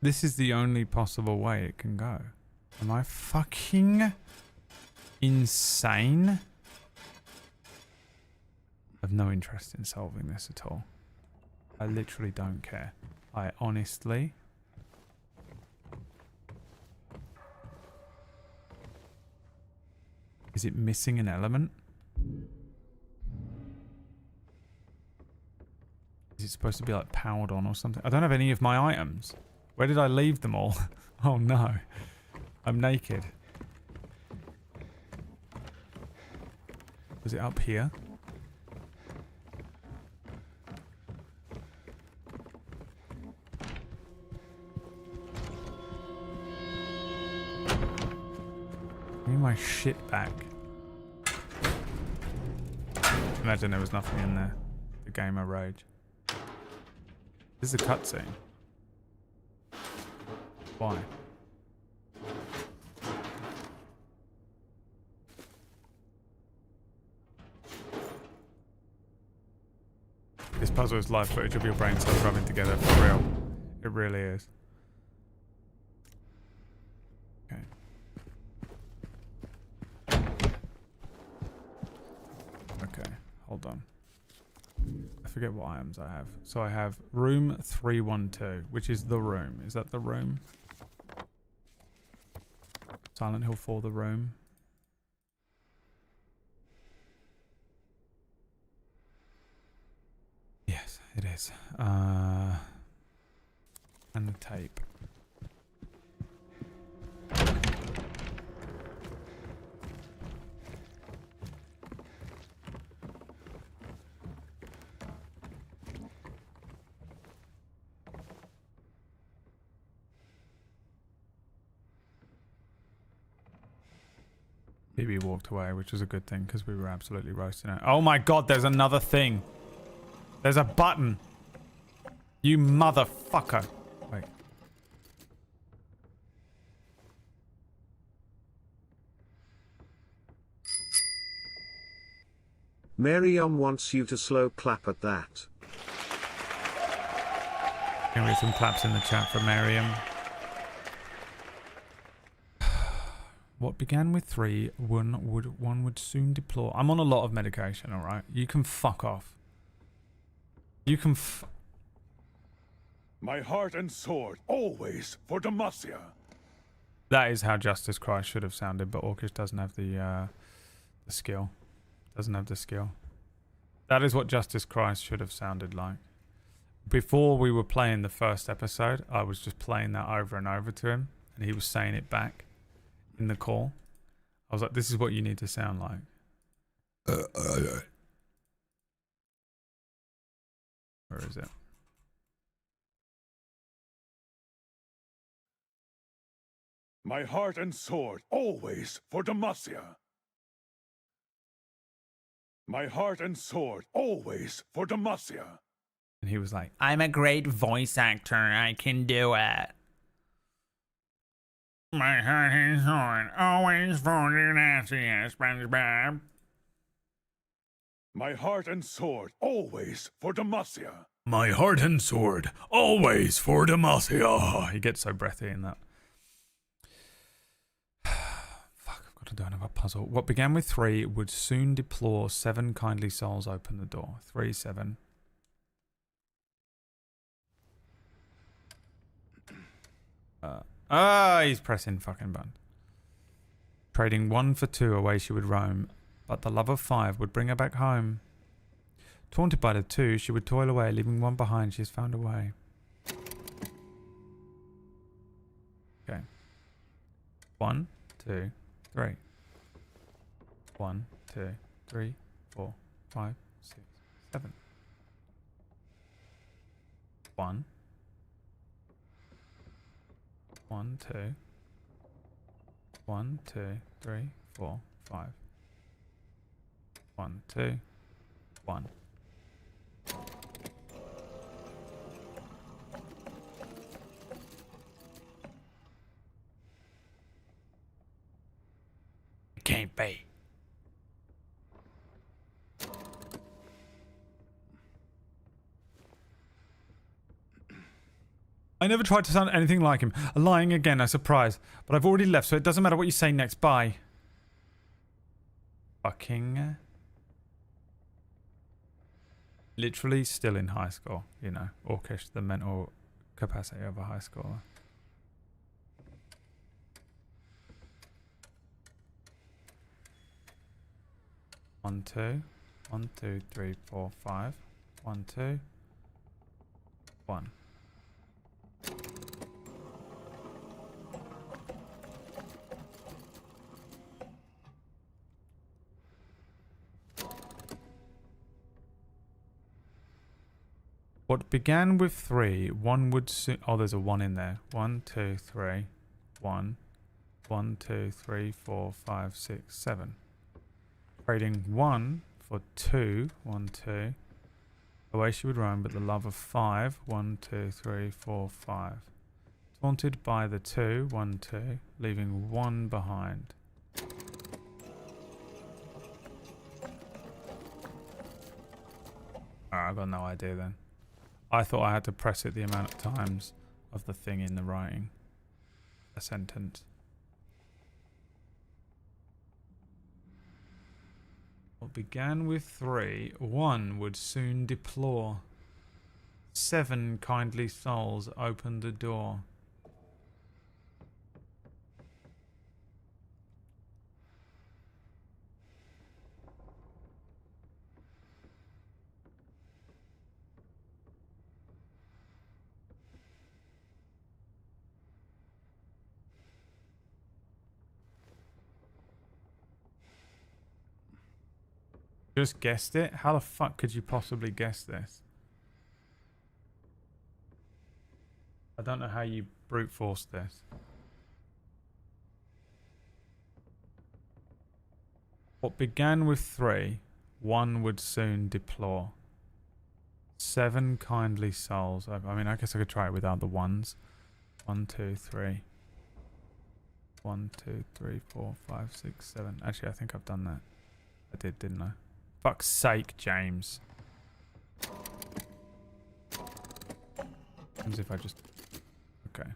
is the only possible way it can go. Am I fucking insane? I have no interest in solving this at all. I literally don't care. I honestly... Is it missing an element? Is it supposed to be like powered on or something? I don't have any of my items. Where did I leave them all? Oh no. I'm naked. Was it up here? Give me my shit back. Imagine there was nothing in there. The gamer rage. This is a cutscene. Why? This puzzle is live footage of your brain cells rubbing together for real. It really is. Okay. Okay, hold on. I forget what items I have. So I have room 312, which is the room. Is that the room? Silent Hill 4, the room. Yes, it is. And the tape. BB walked away, which was a good thing because we were absolutely roasting it. Oh my god, there's another thing. There's a button. You motherfucker. Wait. Miriam wants you to slow clap at that. Can we get some claps in the chat for Miriam? What began with 3, one would soon deplore. I'm on a lot of medication, alright? You can fuck off. You can My heart and sword, always for Demacia. That is how Justice Christ should have sounded, but Orcish doesn't have the skill. Doesn't have the skill. That is what Justice Christ should have sounded like. Before we were playing the first episode, I was just playing that over and over to him, and he was saying it back in the call. I was like, this is what you need to sound like. Where is it? My heart and sword, always for Demacia. My heart and sword, always for Demacia. And he was like, I'm a great voice actor. I can do it. My heart and sword, always for Demacia, SpongeBob. My heart and sword, always for Demacia. my heart and sword, always for Demacia. He gets so breathy in that. Fuck, I've got to do another puzzle. What began with 3 would soon deplore 7 kindly souls open the door. 3, 7. He's pressing fucking button. Trading 1 for 2, away she would roam, but the love of 5 would bring her back home. Taunted by the 2, she would toil away, leaving 1 behind. She has found a way. Okay. 1, 2, 3. 1, 2, 3, 4, 5, 6, 7. 1. 1, 2. 1, 2, 3, 4, 5. 1, 2, 1. It can't be. I never tried to sound anything like him. Lying again, I surprise. But I've already left, so it doesn't matter what you say next. Bye. Fucking... Literally still in high school, you know. Orcish, the mental capacity of a high schooler. One, 2. 1, 2, 3, 4, 5. 1, 2. 1. What began with 3, 1 would soon... Oh, there's a 1 in there. 1, 2, 3. 1. 1, 2, 3, 4, 5, 6, 7. Trading 1 for 2. 1, 2. Away she would roam, but the love of 5. 1, 2, 3, 4, 5. Taunted by the 2. 1, 2. Leaving 1 behind. I've got no idea then. I thought I had to press it the amount of times of the thing in the writing. A sentence. What began with 3, 1 would soon deplore. 7 kindly souls opened the door. Just guessed it? How the fuck could you possibly guess this? I don't know how you brute forced this. What began with 3, 1 would soon deplore. 7 kindly souls. I mean, I guess I could try it without the 1s. 1, 2, 3. 1, 2, 3, 4, 5, 6, 7. Actually, I think I've done that. I did, didn't I? Fuck's sake, James. As if I just... Okay.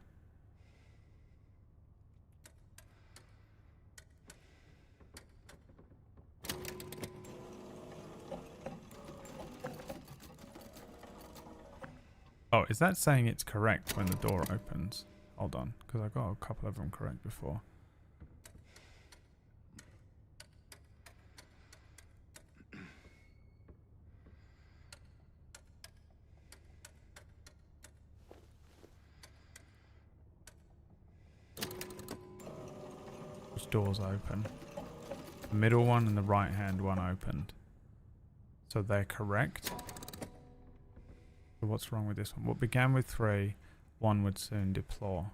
Oh, is that saying it's correct when the door opens? Hold on, because I got a couple of them correct before. Which doors open? The middle one and the right hand one opened. So they're correct. So what's wrong with this one? What began with 3, 1 would soon deplore.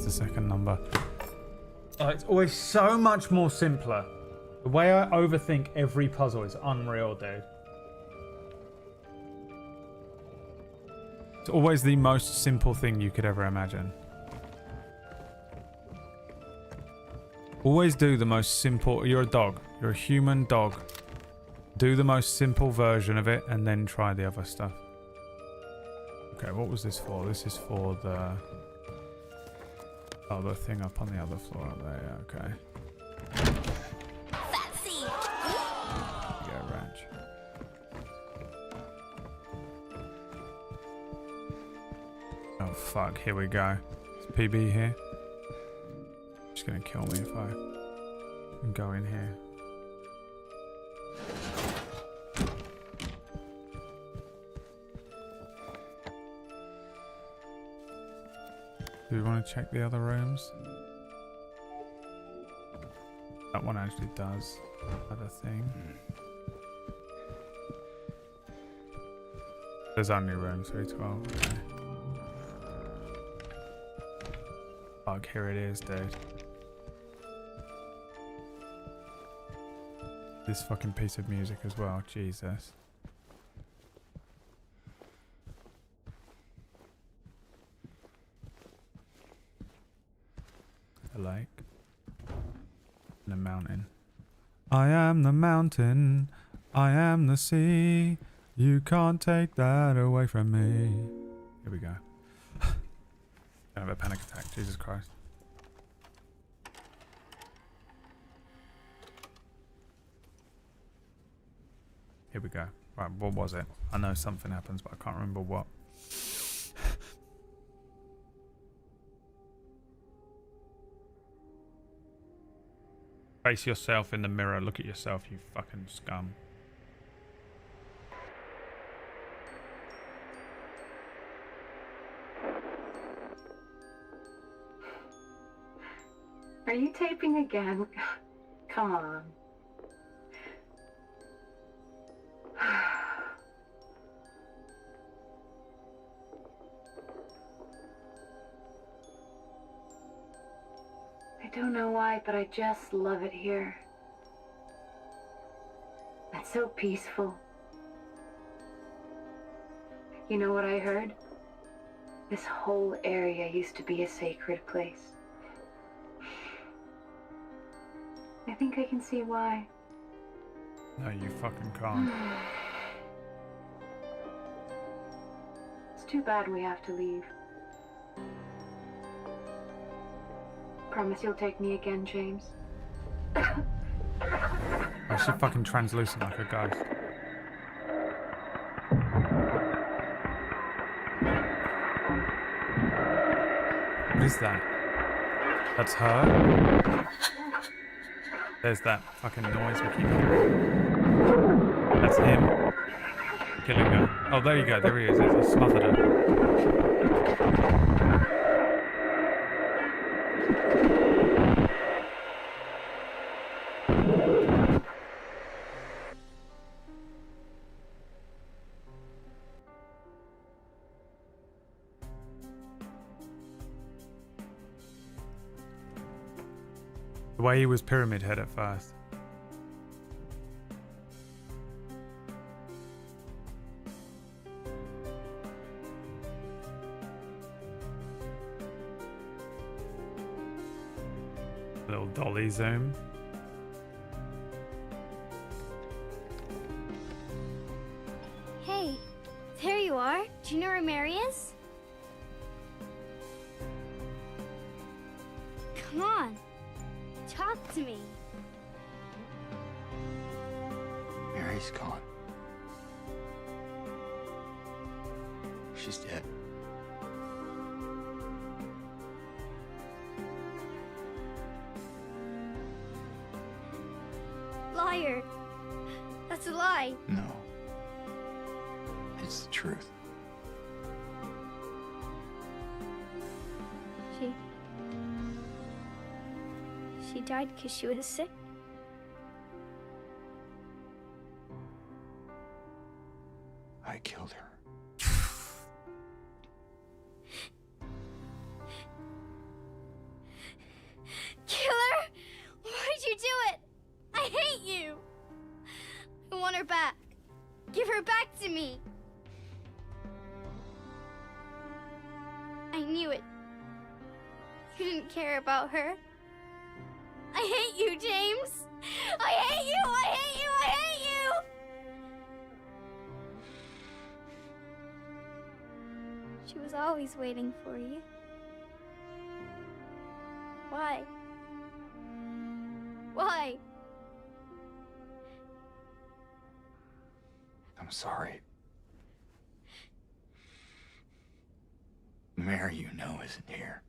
The second number. Oh, it's always so much more simpler. The way I overthink every puzzle is unreal, dude. It's always the most simple thing you could ever imagine. Always do the most simple. You're a dog. You're a human dog. Do the most simple version of it and then try the other stuff. Okay, what was this for? This is for the... Oh, the thing up on the other floor up there, yeah, okay. Fancy. Yeah, ranch. Oh, fuck, here we go. Is PB here? She's gonna kill me if I go in here. Do we want to check the other rooms? That one actually does other thing. There's only room 312. Okay. Fuck, here it is, dude. This fucking piece of music as well, Jesus. A lake. And a mountain. I am the mountain. I am the sea. You can't take that away from me. Here we go. I have a panic attack. Jesus Christ. Here we go. Right, what was it? I know something happens, but I can't remember what. Face yourself in the mirror. Look at yourself, you fucking scum. Are you taping again? Come on. I don't know why, but I just love it here. It's so peaceful. You know what I heard? This whole area used to be a sacred place. I think I can see why. No, you fucking can't. It's too bad we have to leave. Promise you'll take me again, James. Oh, she's fucking translucent like a ghost. What is that? That's her? There's that fucking noise we keep hearing. That's him. Killing her. Oh, there you go. There he is. He smothered her. way he was Pyramid Head at first. Little dolly zoom. Hey, there you are. Do you know where Mary is? Come on, talk to me. Mary's gone. She's dead. Liar. That's a lie. No. It's the truth. She died because she was sick. I killed her. Killer? Why'd you do it? I hate you. I want her back. Give her back to me. I knew it. You didn't care about her. I hate you, James. I hate you. I hate you. I hate you. She was always waiting for you. Why? Why? I'm sorry. Mary, you know, isn't here.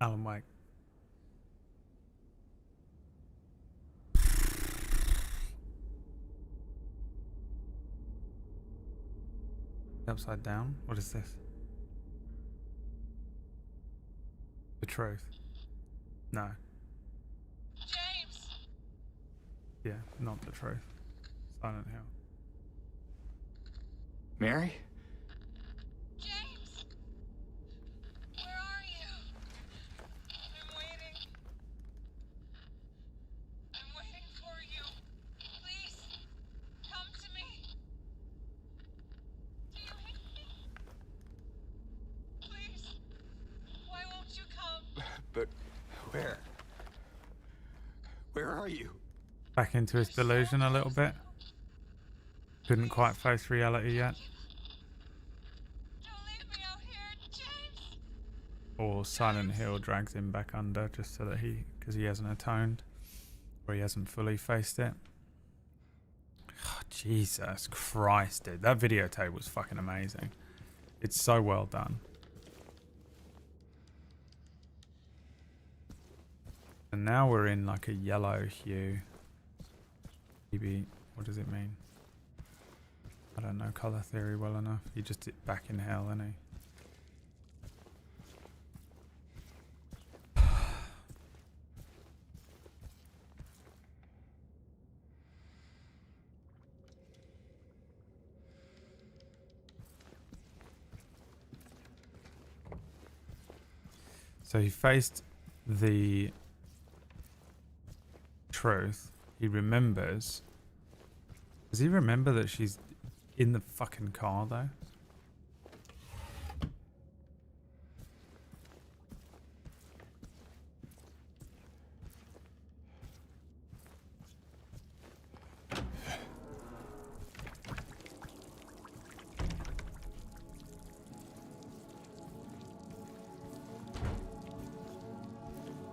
Alan Wake. Upside down? What is this? The truth. No. James! Yeah, not the truth. Silent Hill. Mary? James! Where are you? I'm waiting. I'm waiting for you. Please, come to me. Do you hate me? Please, why won't you come? But where? Where are you? Back into his delusion a little bit. Couldn't quite face reality yet. Don't leave me out here, James. Or Silent Hill drags him back under just so that because he hasn't atoned. Or he hasn't fully faced it. Oh, Jesus Christ, dude. That videotape was fucking amazing. It's so well done. And now we're in like a yellow hue. Maybe, what does it mean? I don't know colour theory well enough. He just back in hell, isn't he? So he faced the truth. He remembers. Does he remember that she's in the fucking car though?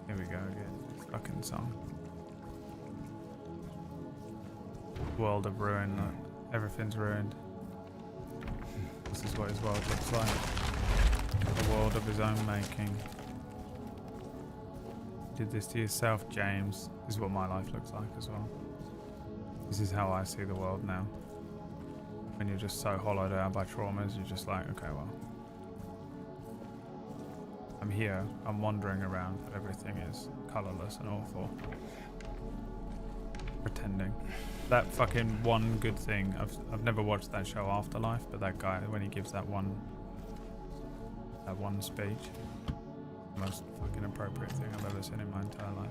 Here we go again. Fucking song. World of ruin. Everything's ruined. This is what his world looks like. A world of his own making. You did this to yourself, James. This is what my life looks like as well. This is how I see the world now. When you're just so hollowed out by traumas, you're just like, okay, well, I'm here, I'm wandering around, but everything is colourless and awful. Pretending. That fucking one good thing. I've never watched that show Afterlife, but that guy when he gives that one speech, the most fucking appropriate thing I've ever seen in my entire life.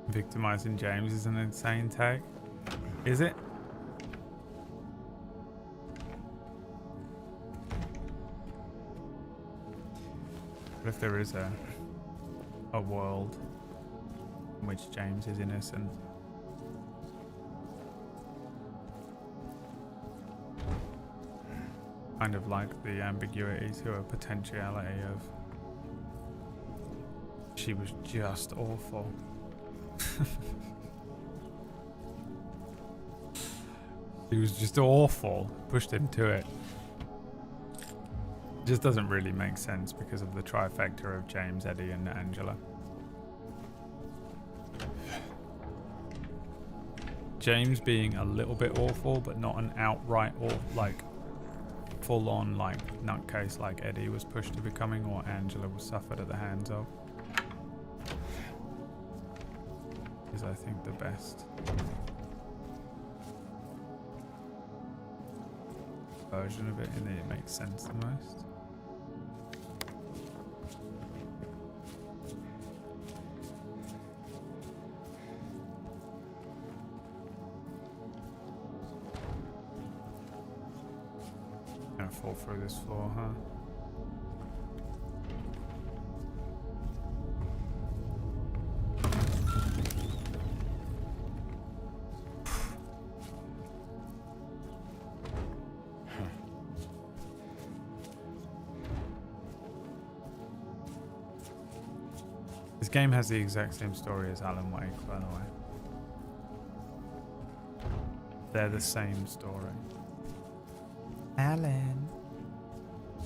Victimizing James is an insane take. Is it? What if there is a world in which James is innocent? Kind of like the ambiguity to a potentiality of she was just awful. He was just awful. Pushed him to it. Just doesn't really make sense because of the trifecta of James, Eddie, and Angela. James being a little bit awful, but not an outright or like full-on like nutcase like Eddie was pushed to becoming, or Angela was suffered at the hands of. Is I think the best version of it, and it makes sense the most. Gonna fall through this floor, huh? This game has the exact same story as Alan Wake, by the way. They're the same story. Alan,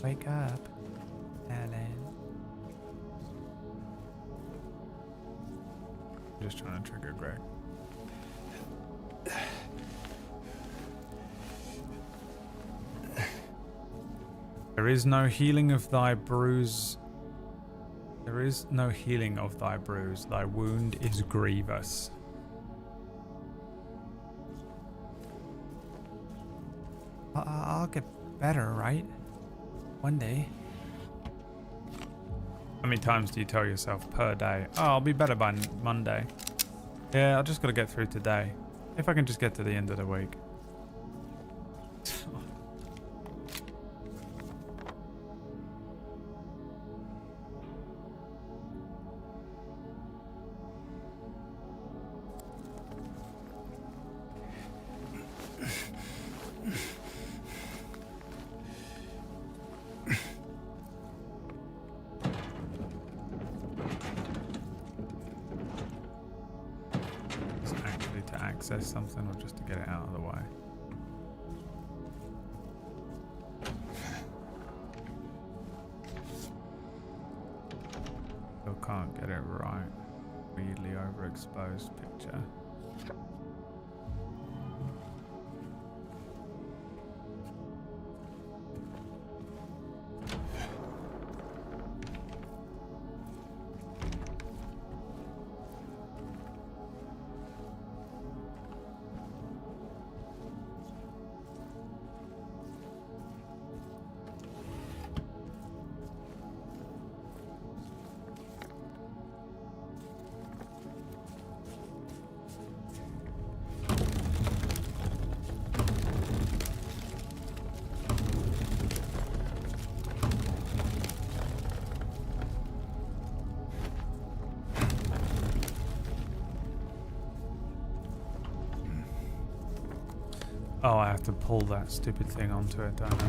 wake up, Alan. I'm just trying to trigger Greg. There is no healing of thy bruise. There is no healing of thy bruise. Thy wound is grievous. I'll get better, right? One day. How many times do you tell yourself per day? Oh, I'll be better by Monday. Yeah, I just gotta get through today. If I can just get to the end of the week. Access something or just to get it out of the way? Still can't get it right. Weirdly overexposed picture. Oh, I have to pull that stupid thing onto it, don't I?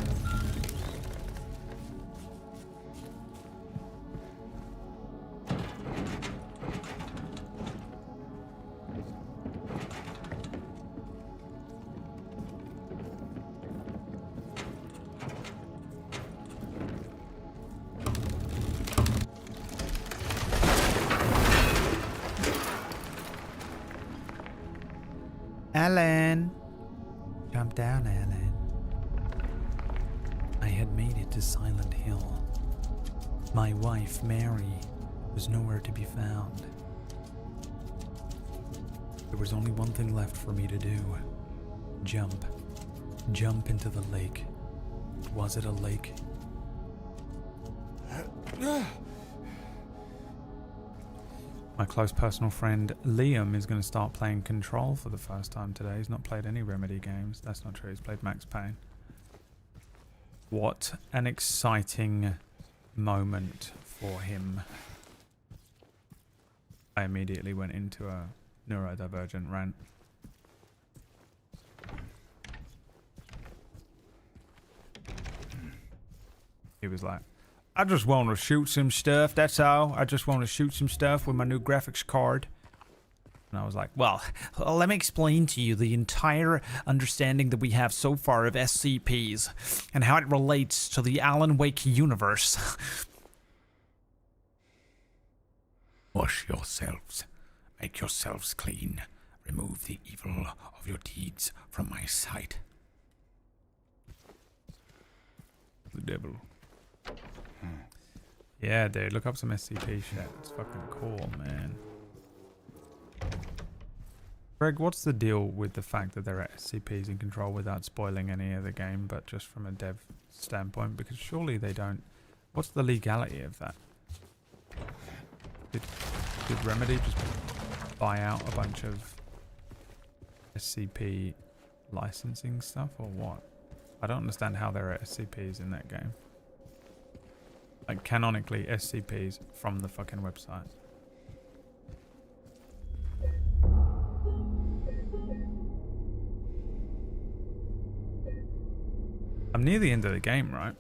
Ellen. Jump down, Ellen. I had made it to Silent Hill. My wife, Mary, was nowhere to be found. There was only one thing left for me to do. Jump. Jump into the lake. Was it a lake? My close personal friend Liam is going to start playing Control for the first time today. He's not played any Remedy games. That's not true. He's played Max Payne. What an exciting moment for him. I immediately went into a neurodivergent rant. He was like, I just want to shoot some stuff, that's all. I just want to shoot some stuff with my new graphics card. And I was like, well, let me explain to you the entire understanding that we have so far of SCPs and how it relates to the Alan Wake universe. Wash yourselves. Make yourselves clean. Remove the evil of your deeds from my sight. The devil. Yeah, dude, look up some SCP shit. It's fucking cool, man. Greg, what's the deal with the fact that there are SCPs in Control without spoiling any of the game, but just from a dev standpoint? Because surely they don't... What's the legality of that? Did Remedy just buy out a bunch of SCP licensing stuff, or what? I don't understand how there are SCPs in that game. Like, canonically, SCPs from the fucking website. I'm near the end of the game, right?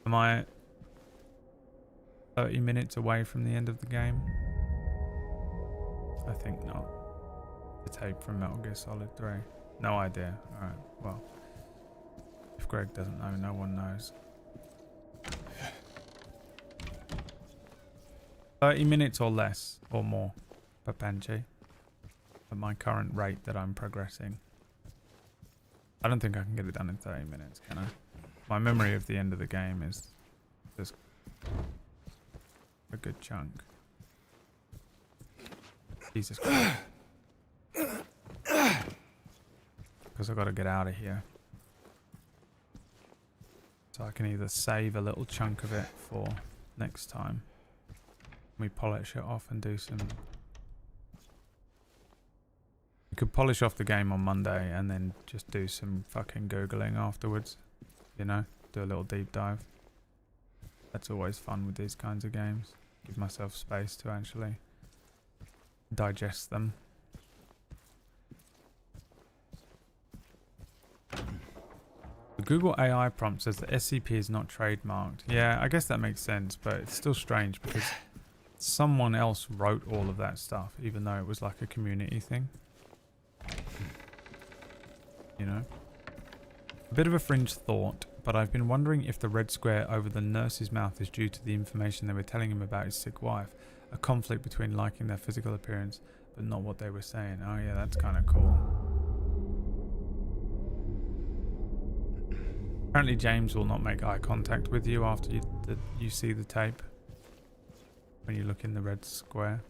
Am I 30 minutes away from the end of the game? I think not. The tape from Metal Gear Solid 3. No idea. Alright, well. If Greg doesn't know, no one knows. 30 minutes or less, or more, Papanchi. At my current rate that I'm progressing. I don't think I can get it done in 30 minutes, can I? My memory of the end of the game is just a good chunk. Jesus Christ. Because I've got to get out of here. So I can either save a little chunk of it for next time. We polish it off and do some... We could polish off the game on Monday and then just do some fucking Googling afterwards. You know? Do a little deep dive. That's always fun with these kinds of games. Give myself space to actually digest them. The Google AI prompt says that SCP is not trademarked. Yeah, I guess that makes sense, but it's still strange because someone else wrote all of that stuff, even though it was like a community thing. You know? A bit of a fringe thought, but I've been wondering if the red square over the nurse's mouth is due to the information they were telling him about his sick wife. A conflict between liking their physical appearance, but not what they were saying. Oh yeah, that's kind of cool. Apparently James will not make eye contact with you after you see the tape. When you look in the red square.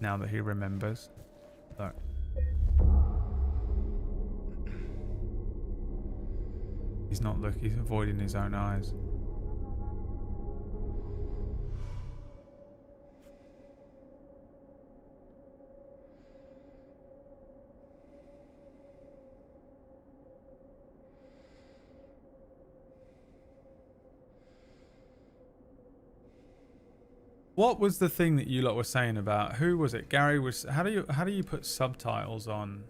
Now that he remembers. Look. He's not looking, he's avoiding his own eyes. What was the thing that you lot were saying about? Who was it? Gary was... How do you put subtitles on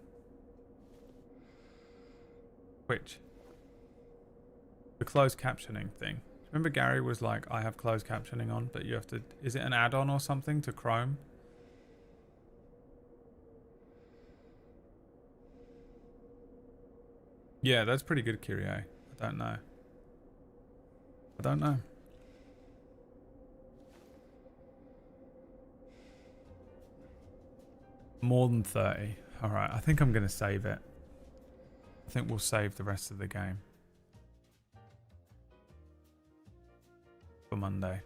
Twitch? The closed captioning thing. Remember Gary was like, I have closed captioning on, but you have to... Is it an add-on or something to Chrome? Yeah, that's pretty good, Kyrie. I don't know. I don't know. More than 30. Alright, I think I'm going to save it. I think we'll save the rest of the game. For Monday.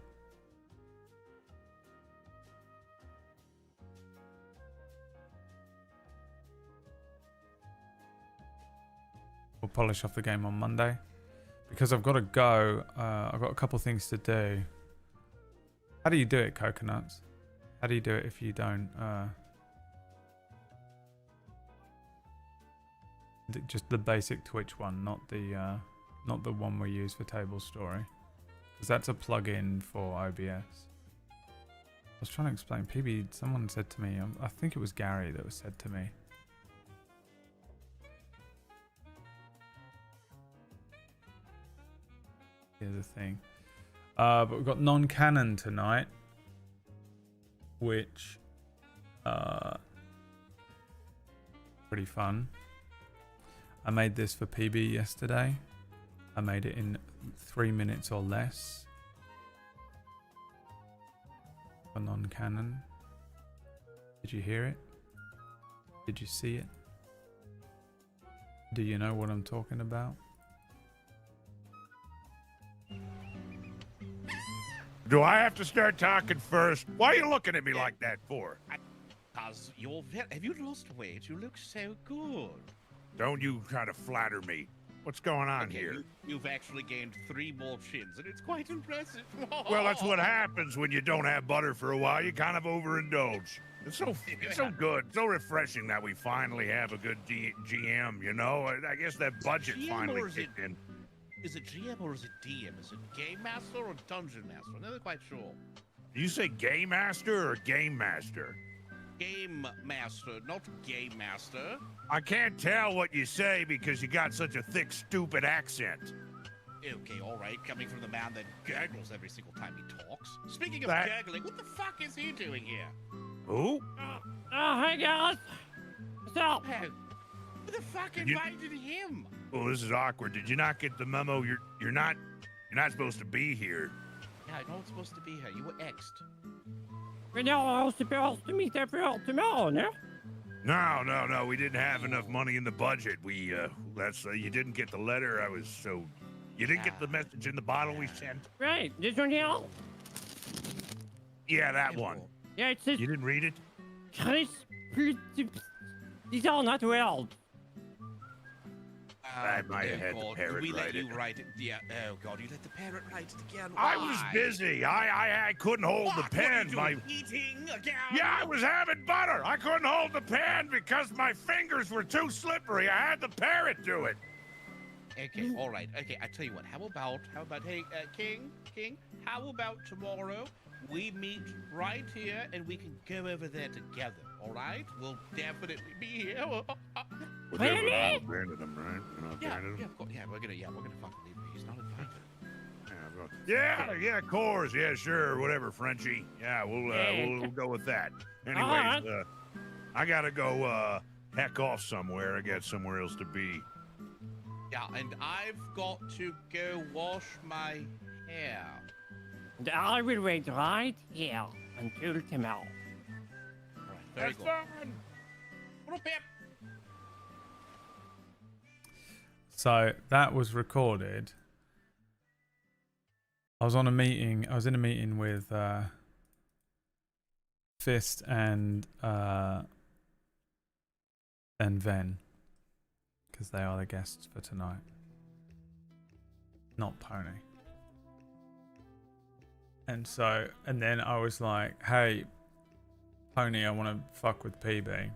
We'll polish off the game on Monday. Because I've got to go. I've got a couple things to do. How do you do it, Coconuts? How do you do it if you don't... just the basic Twitch one, not the one we use for Table Story. Because that's a plug-in for OBS. I was trying to explain. PB, someone said to me, I think it was Gary that was said to me. Here's the thing. But we've got non-canon tonight. Which... pretty fun. I made this for PB yesterday. I made it in 3 minutes or less. For non-canon. Did you hear it? Did you see it? Do you know what I'm talking about? Do I have to start talking first? Why are you looking at me like that for? Because you're very... Have you lost weight? You look so good. Don't you try to flatter me. What's going on here? You've actually gained 3 more chins, and it's quite impressive. Well, that's what happens when you don't have butter for a while. You kind of overindulge. It's so good, so refreshing that we finally have a good GM, you know? I guess that budget finally kicked in. Is it GM or is it DM? Is it Game Master or Dungeon Master? I'm never quite sure. Do you say Game Master or Game Master? Game Master, not Game Master. I can't tell what you say because you got such a thick, stupid accent. Okay, all right. Coming from the man that gurgles every single time he talks. Speaking of That- gurgling, what the fuck is he doing here? Who? Hey guys! What's up? Hey, who the fuck Did you- invited him? Oh, this is awkward. Did you not get the memo? You're not supposed to be here. Yeah, I know it's supposed to be here. You were X'd. We are supposed to meet everyone tomorrow, no? No. We didn't have enough money in the budget. We you didn't get the letter. You didn't get the message in the bottle we sent. Right, this one here? Yeah, that one. Yeah, it says... You didn't read it? Chris, please... These are not well. I might have had the parrot we let write you it. write it. Yeah. Oh God, you let the parrot write it again. I was Why? busy. I couldn't hold the pen. What are you doing, eating again? Yeah, I was having butter. I couldn't hold the pen because my fingers were too slippery. I had the parrot do it. Okay, all right. Okay, I tell you what. How about? Hey, King. How about tomorrow we meet right here and we can go over there together? All right? We'll definitely be here. Really? Abandoned him, right? You're not Yeah, abandoned him? of course. Yeah, we're gonna fucking leave him. He's not invited. Yeah, of course. Yeah, sure. Whatever, Frenchie. Yeah, we'll go with that. Anyways, I gotta go heck off somewhere. I got somewhere else to be. Yeah, and I've got to go wash my hair. And I will wait right here until tomorrow. All right, very good. What up, Pip? So that was recorded. I was in a meeting with Fist and Ven, because they are the guests for tonight. Not Pony. And then I was like, hey, Pony, I want to fuck with PB.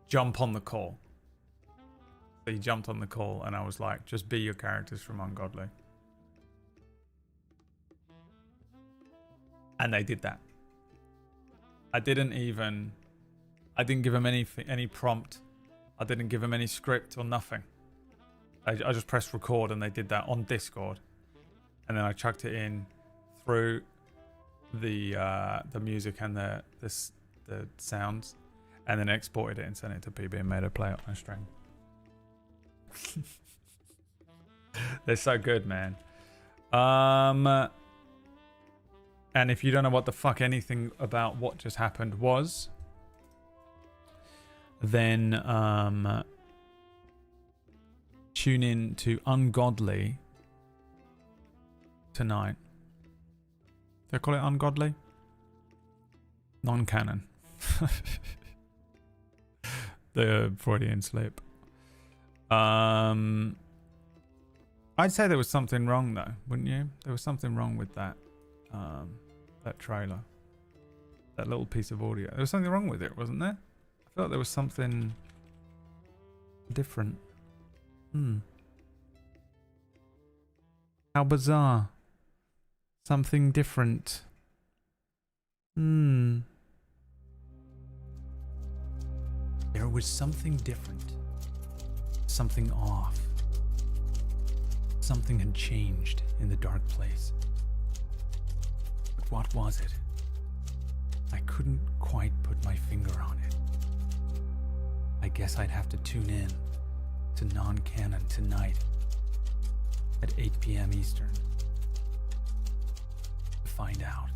Jump on the call. So he jumped on the call and I was like, just be your characters from Ungodly. And they did that. I didn't give him any prompt. I didn't give him any script or nothing. I just pressed record and they did that on Discord. And then I chucked it in through the music and the sounds, and then exported it and sent it to PB and made her play it on a string. They're so good, man. And if you don't know what the fuck anything about what just happened was, then tune in to Ungodly tonight. Did I call it Ungodly? Non-canon. The Freudian slip. I'd say there was something wrong though, wouldn't you? There was something wrong with that that trailer. That little piece of audio. There was something wrong with it, wasn't there? I felt there was something different. How bizarre. Something different. There was something different. Something off. Something had changed in the dark place. But what was it? I couldn't quite put my finger on it. I guess I'd have to tune in to Non-Canon tonight at 8 p.m. Eastern to find out.